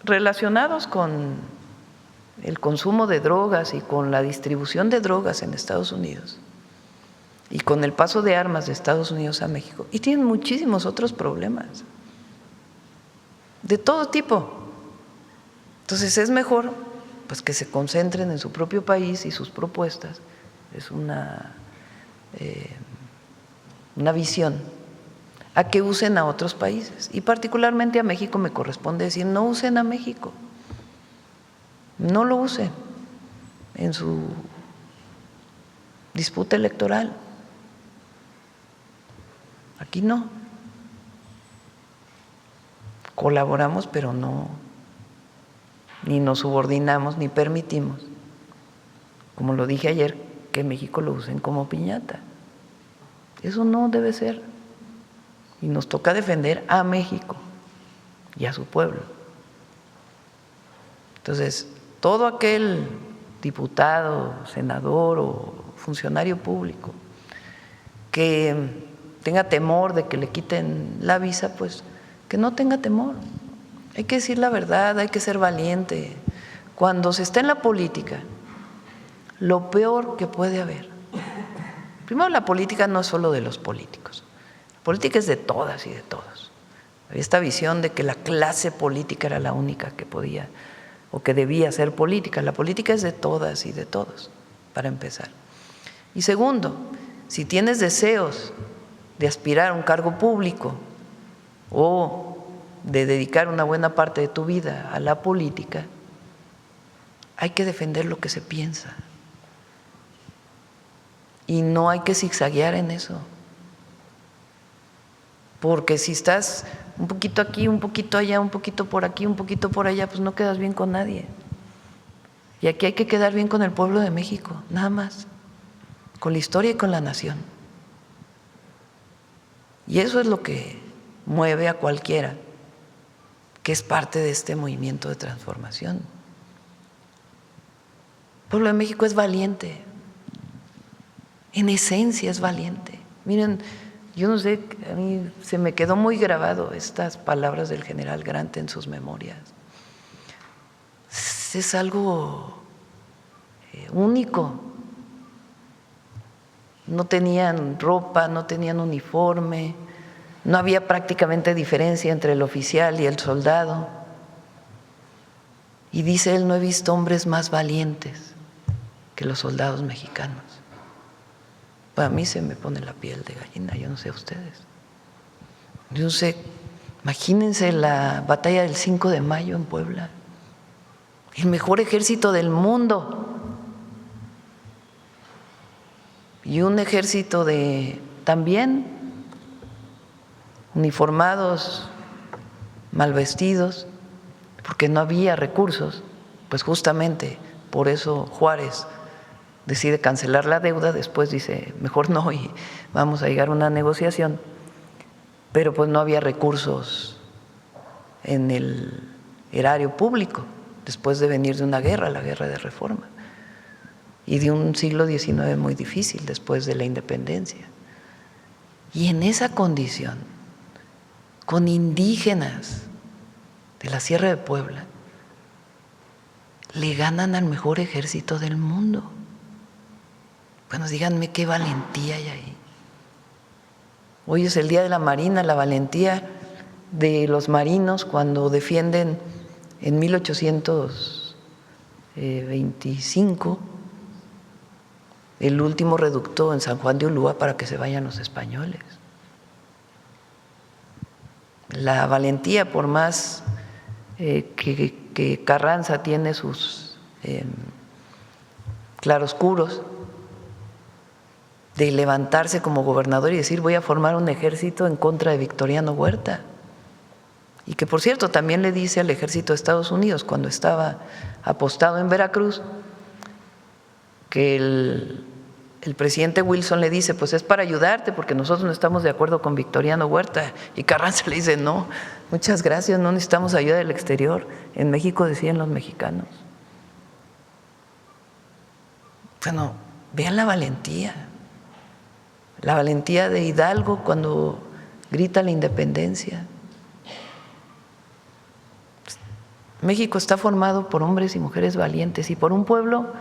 relacionados con el consumo de drogas y con la distribución de drogas en Estados Unidos y con el paso de armas de Estados Unidos a México. Y tienen muchísimos otros problemas, de todo tipo. Entonces es mejor pues que se concentren en su propio país y sus propuestas. Es una visión a que usen a otros países. Y particularmente a México me corresponde decir, no usen a México. No lo usen en su disputa electoral. Aquí no. Colaboramos, pero no, ni nos subordinamos, ni permitimos, como lo dije ayer, que México lo usen como piñata. Eso no debe ser. Y nos toca defender a México y a su pueblo. Entonces, todo aquel diputado, senador o funcionario público que tenga temor de que le quiten la visa, pues que no tenga temor. Hay que decir la verdad, hay que ser valiente. Cuando se está en la política, lo peor que puede haber, primero, la política no es solo de los políticos, la política es de todas y de todos. Había esta visión de que la clase política era la única que podía o que debía hacer política. La política es de todas y de todos, para empezar. Y segundo, si tienes deseos de aspirar a un cargo público o de dedicar una buena parte de tu vida a la política, hay que defender lo que se piensa. Y no hay que zigzaguear en eso. Porque si estás un poquito aquí, un poquito allá, un poquito por aquí, un poquito por allá, pues no quedas bien con nadie. Y aquí hay que quedar bien con el pueblo de México, nada más, con la historia y con la nación. Y eso es lo que mueve a cualquiera que es parte de este movimiento de transformación. El pueblo de México es valiente, en esencia es valiente. Miren, yo no sé, a mí se me quedó muy grabado estas palabras del general Grant en sus memorias. Es algo único. No tenían ropa, no tenían uniforme, no había prácticamente diferencia entre el oficial y el soldado. Y dice él, no he visto hombres más valientes que los soldados mexicanos. Pues a mí se me pone la piel de gallina, yo no sé a ustedes. Yo no sé, imagínense la batalla del 5 de mayo en Puebla, el mejor ejército del mundo. Y un ejército de también uniformados, mal vestidos, porque no había recursos, pues justamente por eso Juárez decide cancelar la deuda, después dice, mejor no, y vamos a llegar a una negociación, pero pues no había recursos en el erario público, después de venir de una guerra, la guerra de Reforma, y de un siglo XIX muy difícil después de la independencia. Y en esa condición, con indígenas de la Sierra de Puebla, le ganan al mejor ejército del mundo. Bueno, díganme qué valentía hay ahí. Hoy es el Día de la Marina, la valentía de los marinos cuando defienden en 1825 el último reducto en San Juan de Ulúa para que se vayan los españoles. La valentía, por más que Carranza tiene sus claroscuros, de levantarse como gobernador y decir voy a formar un ejército en contra de Victoriano Huerta. Y que por cierto también le dice al ejército de Estados Unidos cuando estaba apostado en Veracruz que el presidente Wilson le dice pues es para ayudarte porque nosotros no estamos de acuerdo con Victoriano Huerta, y Carranza le dice no, muchas gracias, no necesitamos ayuda del exterior, en México decían los mexicanos. Bueno, vean la valentía de Hidalgo cuando grita la independencia. México está formado por hombres y mujeres valientes y por un pueblo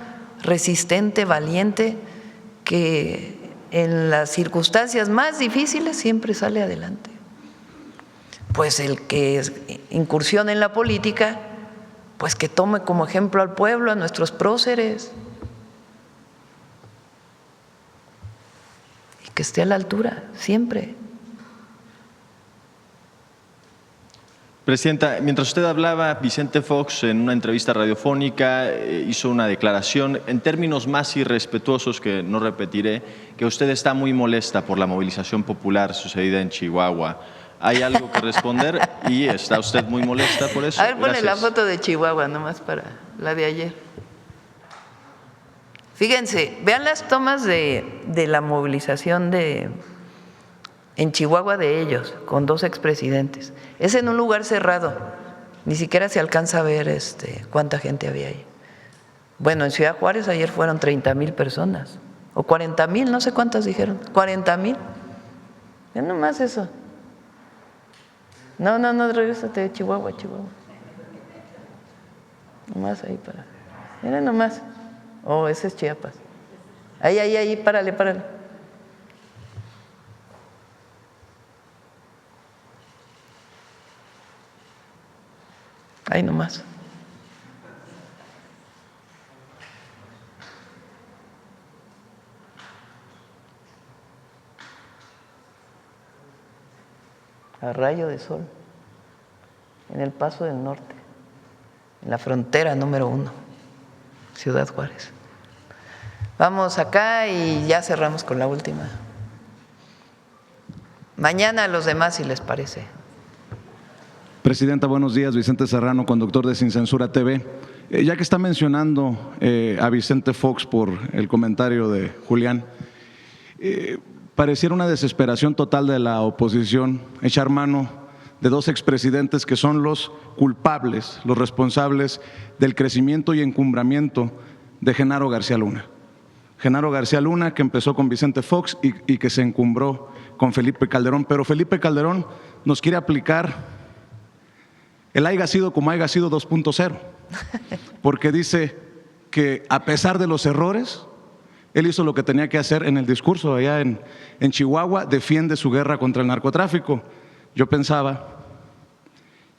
resistente, valiente, que en las circunstancias más difíciles siempre sale adelante. Pues el que incursione en la política, pues que tome como ejemplo al pueblo, a nuestros próceres, y que esté a la altura, siempre. Presidenta, mientras usted hablaba, Vicente Fox en una entrevista radiofónica hizo una declaración en términos más irrespetuosos que no repetiré, que usted está muy molesta por la movilización popular sucedida en Chihuahua. ¿Hay algo que responder? ¿Y está usted muy molesta por eso? A ver, ponle la Gracias. foto de Chihuahua nomás para la de ayer. Fíjense, vean las tomas de la movilización en Chihuahua de ellos, con 2 expresidentes. Es en un lugar cerrado, ni siquiera se alcanza a ver cuánta gente había ahí. Bueno, en Ciudad Juárez ayer fueron 30,000 personas, o 40,000, no sé cuántas dijeron, 40,000. Vean nomás eso. No, regrésate de Chihuahua. Nomás ahí para. Miren nomás. Oh, ese es Chiapas. Ahí, párale. Ahí nomás. A rayo de sol, en el Paso del Norte, en la frontera número 1, Ciudad Juárez. Vamos acá y ya cerramos con la última. Mañana a los demás, si les parece. Presidenta, buenos días. Vicente Serrano, conductor de Sin Censura TV. Ya que está mencionando a Vicente Fox por el comentario de Julián, pareciera una desesperación total de la oposición echar mano de 2 expresidentes que son los culpables, los responsables del crecimiento y encumbramiento de Genaro García Luna. Genaro García Luna, que empezó con Vicente Fox y que se encumbró con Felipe Calderón, pero Felipe Calderón nos quiere aplicar el haya sido como haya sido 2.0, porque dice que a pesar de los errores, él hizo lo que tenía que hacer en el discurso allá en Chihuahua, defiende su guerra contra el narcotráfico. Yo pensaba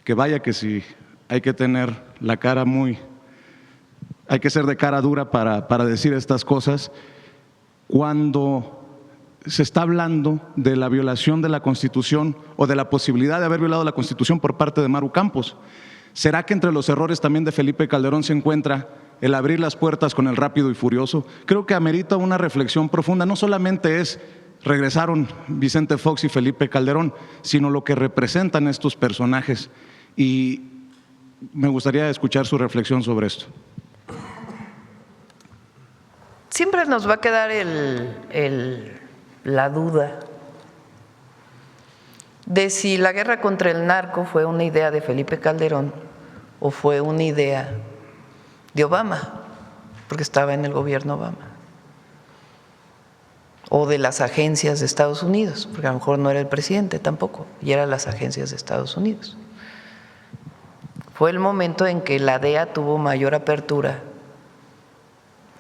que vaya que si hay que tener la cara hay que ser de cara dura para decir estas cosas, cuando se está hablando de la violación de la Constitución o de la posibilidad de haber violado la Constitución por parte de Maru Campos. ¿Será que entre los errores también de Felipe Calderón se encuentra el abrir las puertas con el Rápido y Furioso? Creo que amerita una reflexión profunda. No solamente regresaron Vicente Fox y Felipe Calderón, sino lo que representan estos personajes. Y me gustaría escuchar su reflexión sobre esto. Siempre nos va a quedar la duda de si la guerra contra el narco fue una idea de Felipe Calderón o fue una idea de Obama, porque estaba en el gobierno Obama, o de las agencias de Estados Unidos, porque a lo mejor no era el presidente tampoco, y eran las agencias de Estados Unidos. Fue el momento en que la DEA tuvo mayor apertura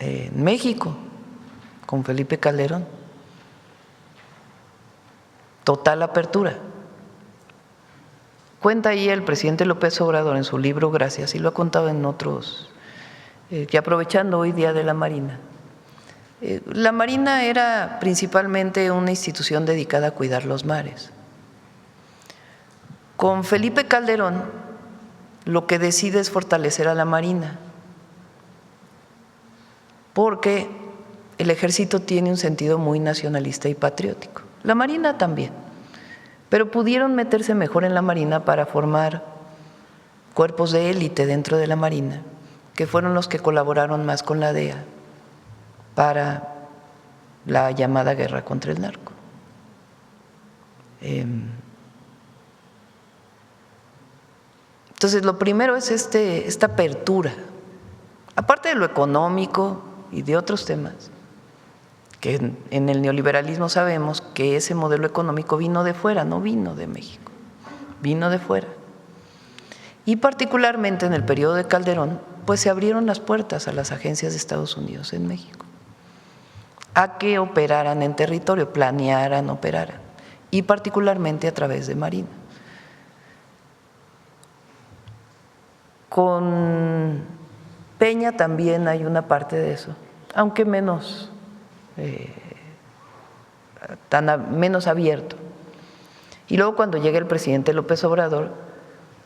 en México, con Felipe Calderón. Total apertura. Cuenta ahí el presidente López Obrador en su libro Gracias, y lo ha contado en otros, que aprovechando hoy Día de la Marina. La Marina era principalmente una institución dedicada a cuidar los mares. Con Felipe Calderón, lo que decide es fortalecer a la Marina, porque el ejército tiene un sentido muy nacionalista y patriótico. La Marina también, pero pudieron meterse mejor en la Marina para formar cuerpos de élite dentro de la Marina, que fueron los que colaboraron más con la DEA para la llamada guerra contra el narco. Entonces, lo primero es esta apertura, aparte de lo económico y de otros temas, que en el neoliberalismo sabemos que ese modelo económico vino de fuera, no vino de México, vino de fuera. Y particularmente en el periodo de Calderón, pues se abrieron las puertas a las agencias de Estados Unidos en México, a que operaran en territorio, planearan, operaran, y particularmente a través de Marina. Con Peña también hay una parte de eso, aunque menos abierto. Y luego cuando llega el presidente López Obrador,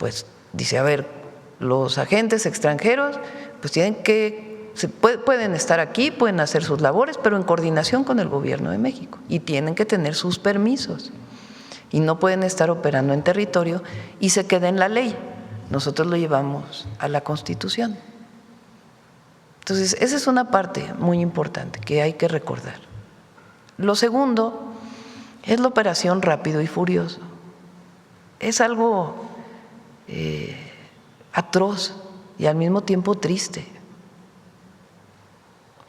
pues dice, a ver, los agentes extranjeros pues pueden estar aquí, pueden hacer sus labores, pero en coordinación con el gobierno de México, y tienen que tener sus permisos y no pueden estar operando en territorio y se queda en la ley. Nosotros lo llevamos a la Constitución. Entonces, esa es una parte muy importante que hay que recordar. Lo segundo es la operación Rápido y Furioso. Es algo atroz y al mismo tiempo triste,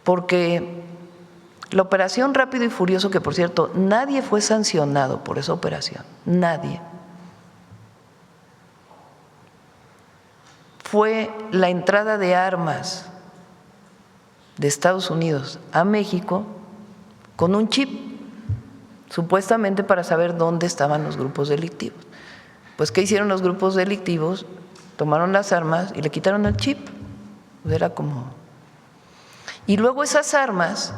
porque la operación Rápido y Furioso, que por cierto nadie fue sancionado por esa operación, nadie, fue la entrada de armas de Estados Unidos a México con un chip, supuestamente para saber dónde estaban los grupos delictivos. Pues, ¿qué hicieron los grupos delictivos? Tomaron las armas y le quitaron el chip. Era como… Y luego esas armas,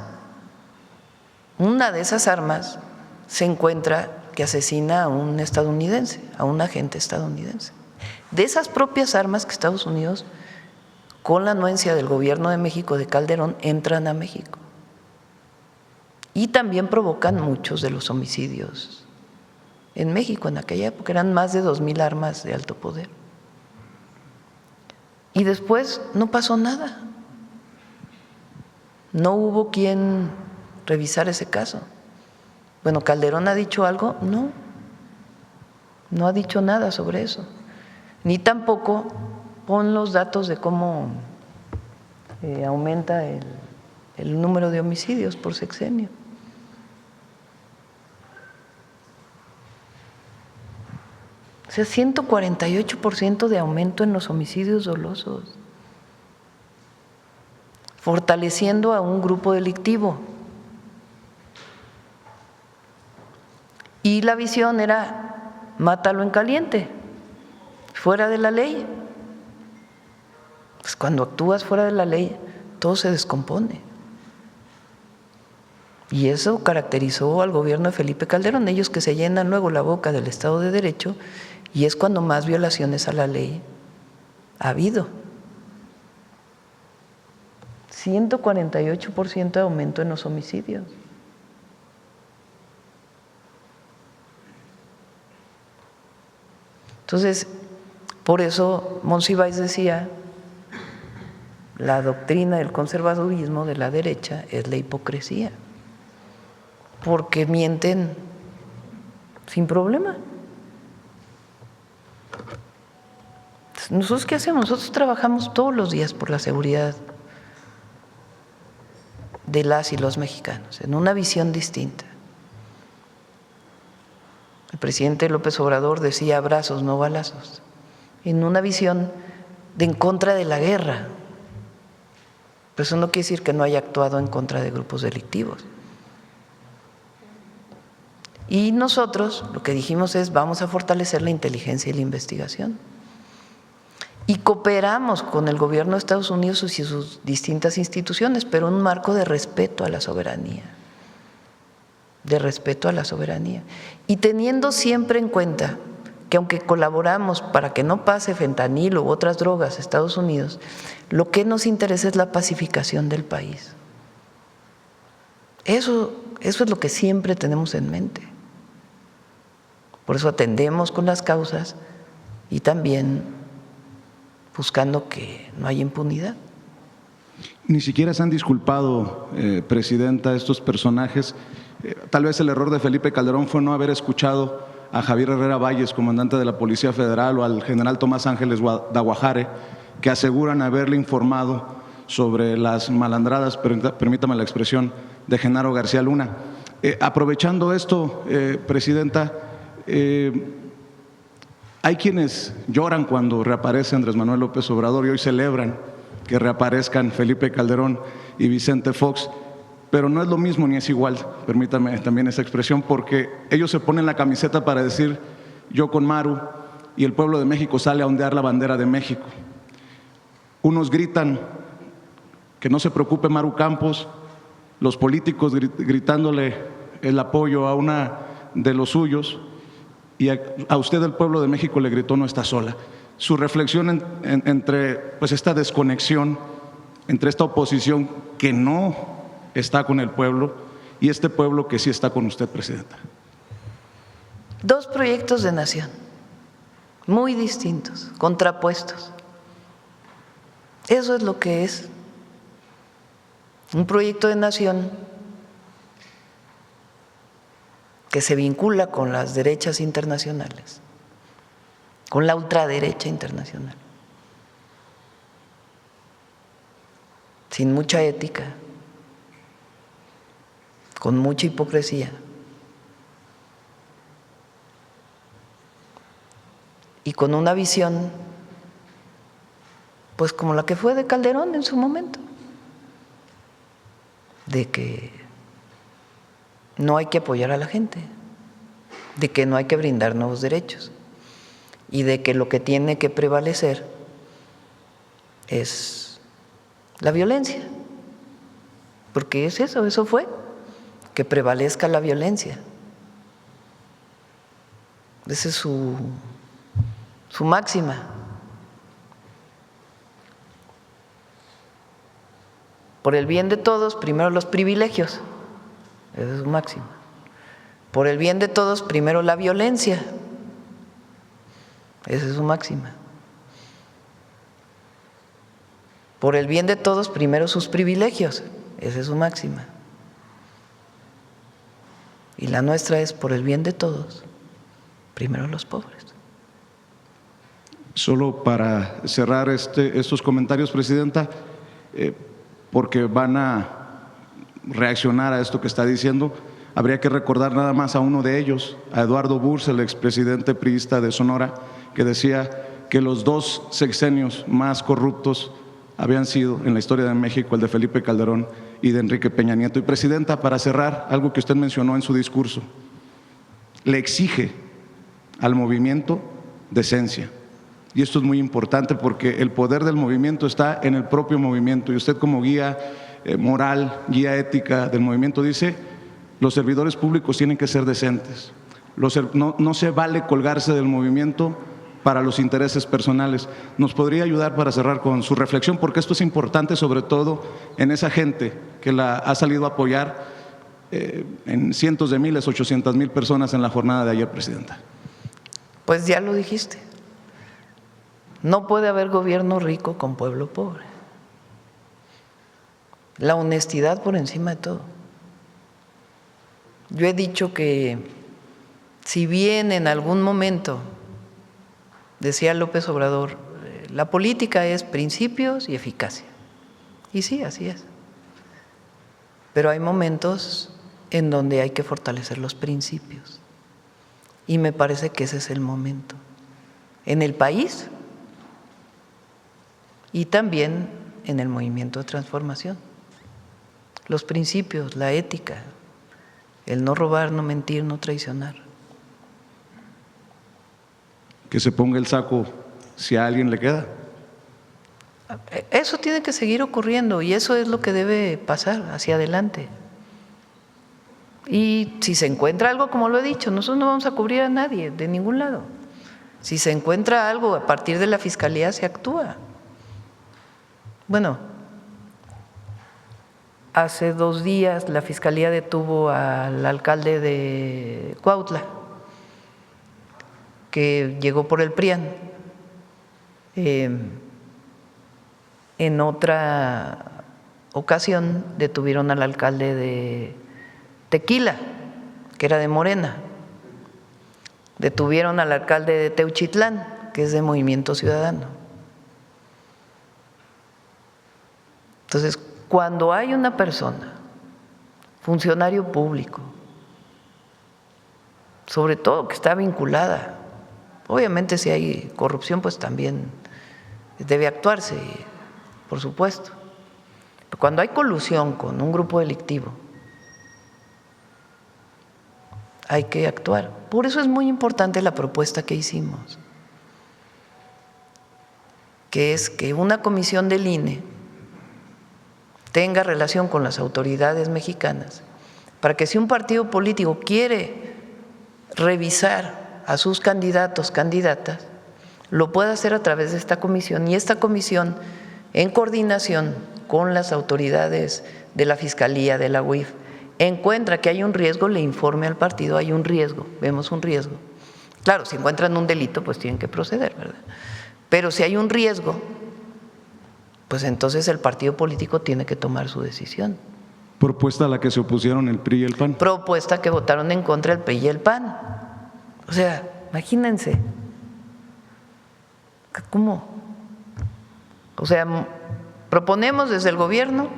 una de esas armas se encuentra que asesina a un estadounidense, a un agente estadounidense. De esas propias armas que Estados Unidos, con la anuencia del gobierno de México, de Calderón, entran a México. Y también provocan muchos de los homicidios en México en aquella época. Eran más de 2,000 armas de alto poder. Y después no pasó nada. No hubo quien revisar ese caso. Bueno, ¿Calderón ha dicho algo? No, no ha dicho nada sobre eso. Ni tampoco pon los datos de cómo aumenta el número de homicidios por sexenio. O sea, 148% de aumento en los homicidios dolosos, fortaleciendo a un grupo delictivo. Y la visión era, mátalo en caliente, fuera de la ley. Pues cuando actúas fuera de la ley, todo se descompone. Y eso caracterizó al gobierno de Felipe Calderón, ellos que se llenan luego la boca del Estado de Derecho, y es cuando más violaciones a la ley ha habido. 148% de aumento en los homicidios. Entonces, por eso Monsiváis decía, la doctrina del conservadurismo de la derecha es la hipocresía, porque mienten sin problema. ¿Nosotros qué hacemos? Nosotros trabajamos todos los días por la seguridad de las y los mexicanos, en una visión distinta. El presidente López Obrador decía abrazos, no balazos, en una visión de en contra de la guerra. Pero eso no quiere decir que no haya actuado en contra de grupos delictivos. Y nosotros lo que dijimos es, vamos a fortalecer la inteligencia y la investigación. Y cooperamos con el gobierno de Estados Unidos y sus distintas instituciones, pero en un marco de respeto a la soberanía. De respeto a la soberanía. Y teniendo siempre en cuenta que aunque colaboramos para que no pase fentanilo u otras drogas a Estados Unidos, lo que nos interesa es la pacificación del país. Eso es lo que siempre tenemos en mente. Por eso atendemos con las causas y también buscando que no haya impunidad. Ni siquiera se han disculpado, Presidenta, estos personajes. Tal vez el error de Felipe Calderón fue no haber escuchado a Javier Herrera Valles, comandante de la Policía Federal, o al general Tomás Ángeles Daguajare, que aseguran haberle informado sobre las malandradas, permítame la expresión, de Genaro García Luna. Aprovechando esto, Presidenta, hay quienes lloran cuando reaparece Andrés Manuel López Obrador y hoy celebran que reaparezcan Felipe Calderón y Vicente Fox, pero no es lo mismo ni es igual, permítame también esa expresión, porque ellos se ponen la camiseta para decir yo con Maru y el pueblo de México sale a ondear la bandera de México. Unos gritan que no se preocupe Maru Campos, los políticos gritándole el apoyo a una de los suyos, y a usted el pueblo de México le gritó no está sola. su reflexión entre pues, esta desconexión, entre esta oposición que no está con el pueblo y este pueblo que sí está con usted, presidenta. Dos proyectos de nación, muy distintos, contrapuestos. Eso es lo que es un proyecto de nación que se vincula con las derechas internacionales, con la ultraderecha internacional, sin mucha ética, con mucha hipocresía y con una visión pues como la que fue de Calderón en su momento, de que no hay que apoyar a la gente, de que no hay que brindar nuevos derechos y de que lo que tiene que prevalecer es la violencia, porque es eso fue, que prevalezca la violencia. Esa es su máxima. Por el bien de todos, primero los privilegios. Esa es su máxima. Por el bien de todos, primero la violencia. Esa es su máxima. Por el bien de todos, primero sus privilegios. Esa es su máxima. Y la nuestra es por el bien de todos, primero los pobres. Solo para cerrar estos comentarios, presidenta, porque van a reaccionar a esto que está diciendo, habría que recordar nada más a uno de ellos, a Eduardo Burz, el expresidente priista de Sonora, que decía que los dos sexenios más corruptos habían sido en la historia de México el de Felipe Calderón y de Enrique Peña Nieto. Y presidenta, para cerrar, algo que usted mencionó en su discurso, le exige al movimiento decencia. Y esto es muy importante porque el poder del movimiento está en el propio movimiento y usted como guía moral, guía ética del movimiento dice, los servidores públicos tienen que ser decentes, no se vale colgarse del movimiento para los intereses personales. ¿Nos podría ayudar para cerrar con su reflexión? Porque esto es importante sobre todo en esa gente que la ha salido a apoyar en cientos de miles, 800,000 personas en la jornada de ayer, presidenta. Pues ya lo dijiste. No puede haber gobierno rico con pueblo pobre. La honestidad por encima de todo. Yo he dicho que si bien en algún momento, decía López Obrador, la política es principios y eficacia. Y sí, así es. Pero hay momentos en donde hay que fortalecer los principios. Y me parece que ese es el momento. En el país y también en el movimiento de transformación. Los principios, la ética, el no robar, no mentir, no traicionar. Que se ponga el saco si a alguien le queda. Eso tiene que seguir ocurriendo y eso es lo que debe pasar hacia adelante. Y si se encuentra algo, como lo he dicho, nosotros no vamos a cubrir a nadie de ningún lado. Si se encuentra algo a partir de la Fiscalía, se actúa. Bueno, hace 2 días la Fiscalía detuvo al alcalde de Cuautla, que llegó por el PRIAN. En otra ocasión detuvieron al alcalde de Tequila, que era de Morena. Detuvieron al alcalde de Teuchitlán, que es de Movimiento Ciudadano. Entonces, cuando hay una persona, funcionario público, sobre todo que está vinculada, obviamente si hay corrupción, pues también debe actuarse, por supuesto. Pero cuando hay colusión con un grupo delictivo, hay que actuar. Por eso es muy importante la propuesta que hicimos, que es que una comisión del INE tenga relación con las autoridades mexicanas, para que si un partido político quiere revisar a sus candidatos, candidatas, lo puede hacer a través de esta comisión, y esta comisión, en coordinación con las autoridades de la Fiscalía, de la UIF, encuentra que hay un riesgo, le informe al partido, hay un riesgo, vemos un riesgo. Claro, si encuentran un delito, pues tienen que proceder, ¿verdad? Pero si hay un riesgo, pues entonces el partido político tiene que tomar su decisión. Propuesta a la que se opusieron el PRI y el PAN. Propuesta que votaron en contra el PRI y el PAN. O sea, imagínense. ¿Cómo? O sea, proponemos desde el gobierno,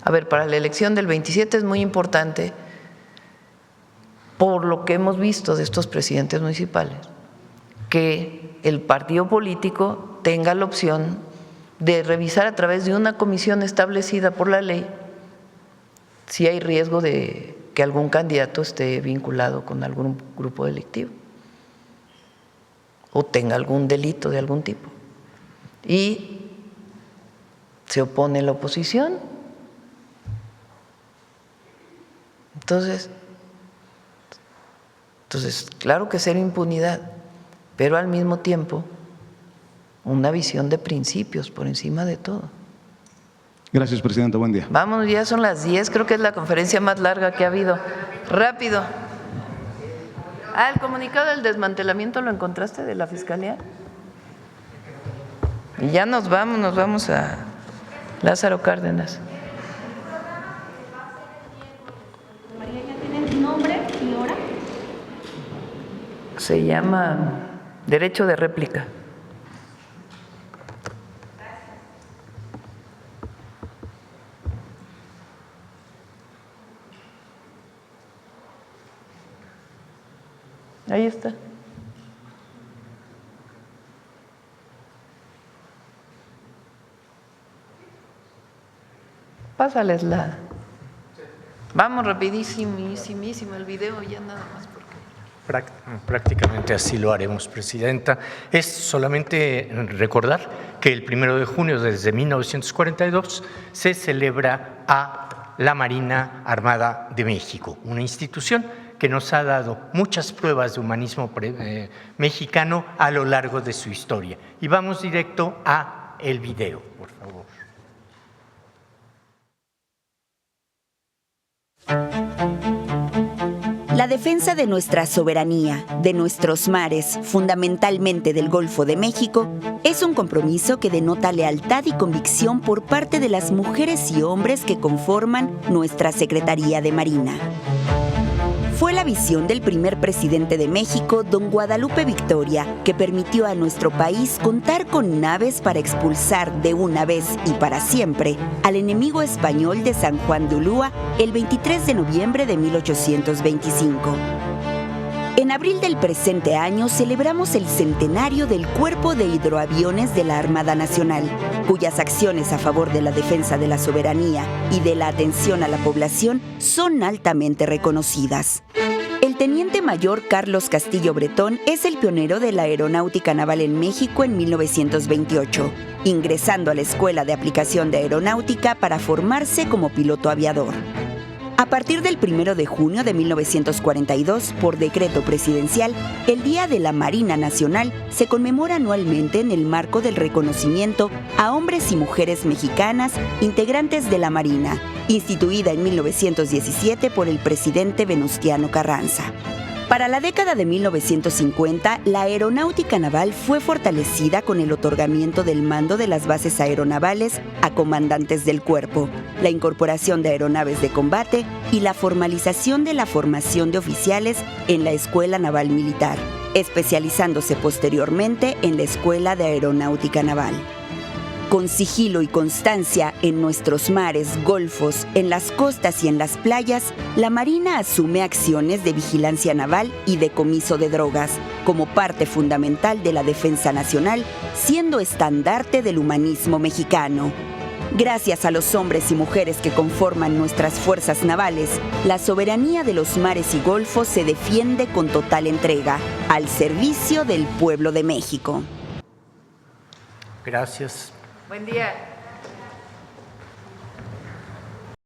a ver, para la elección del 27 es muy importante, por lo que hemos visto de estos presidentes municipales, que el partido político tenga la opción de revisar a través de una comisión establecida por la ley si hay riesgo de que algún candidato esté vinculado con algún grupo delictivo o tenga algún delito de algún tipo. Y se opone la oposición. Entonces, claro que cero impunidad, pero al mismo tiempo una visión de principios por encima de todo. Gracias, presidenta. Buen día. Vámonos, ya son las 10, creo que es la conferencia más larga que ha habido. Rápido. El comunicado del desmantelamiento, ¿lo encontraste de la Fiscalía? Y ya nos vamos a Lázaro Cárdenas. María, ¿ya tienen nombre y hora? Se llama derecho de réplica. Ahí está. Pásales la. Vamos rapidísimo el video, ya nada más porque. Prácticamente así lo haremos, presidenta. Es solamente recordar que el 1 de junio desde 1942 se celebra a la Marina Armada de México, una institución que nos ha dado muchas pruebas de humanismo mexicano a lo largo de su historia. Y vamos directo a el video, por favor. La defensa de nuestra soberanía, de nuestros mares, fundamentalmente del Golfo de México, es un compromiso que denota lealtad y convicción por parte de las mujeres y hombres que conforman nuestra Secretaría de Marina. Fue la visión del primer presidente de México, don Guadalupe Victoria, que permitió a nuestro país contar con naves para expulsar de una vez y para siempre al enemigo español de San Juan de Ulúa el 23 de noviembre de 1825. En abril del presente año celebramos el centenario del Cuerpo de Hidroaviones de la Armada Nacional, cuyas acciones a favor de la defensa de la soberanía y de la atención a la población son altamente reconocidas. El teniente mayor Carlos Castillo Bretón es el pionero de la aeronáutica naval en México en 1928, ingresando a la Escuela de Aplicación de Aeronáutica para formarse como piloto aviador. A partir del 1 de junio de 1942, por decreto presidencial, el Día de la Marina Nacional se conmemora anualmente en el marco del reconocimiento a hombres y mujeres mexicanas integrantes de la Marina, instituida en 1917 por el presidente Venustiano Carranza. Para la década de 1950, la aeronáutica naval fue fortalecida con el otorgamiento del mando de las bases aeronavales a comandantes del cuerpo, la incorporación de aeronaves de combate y la formalización de la formación de oficiales en la Escuela Naval Militar, especializándose posteriormente en la Escuela de Aeronáutica Naval. Con sigilo y constancia en nuestros mares, golfos, en las costas y en las playas, la Marina asume acciones de vigilancia naval y decomiso de drogas, como parte fundamental de la defensa nacional, siendo estandarte del humanismo mexicano. Gracias a los hombres y mujeres que conforman nuestras fuerzas navales, la soberanía de los mares y golfos se defiende con total entrega, al servicio del pueblo de México. Gracias. Buen día.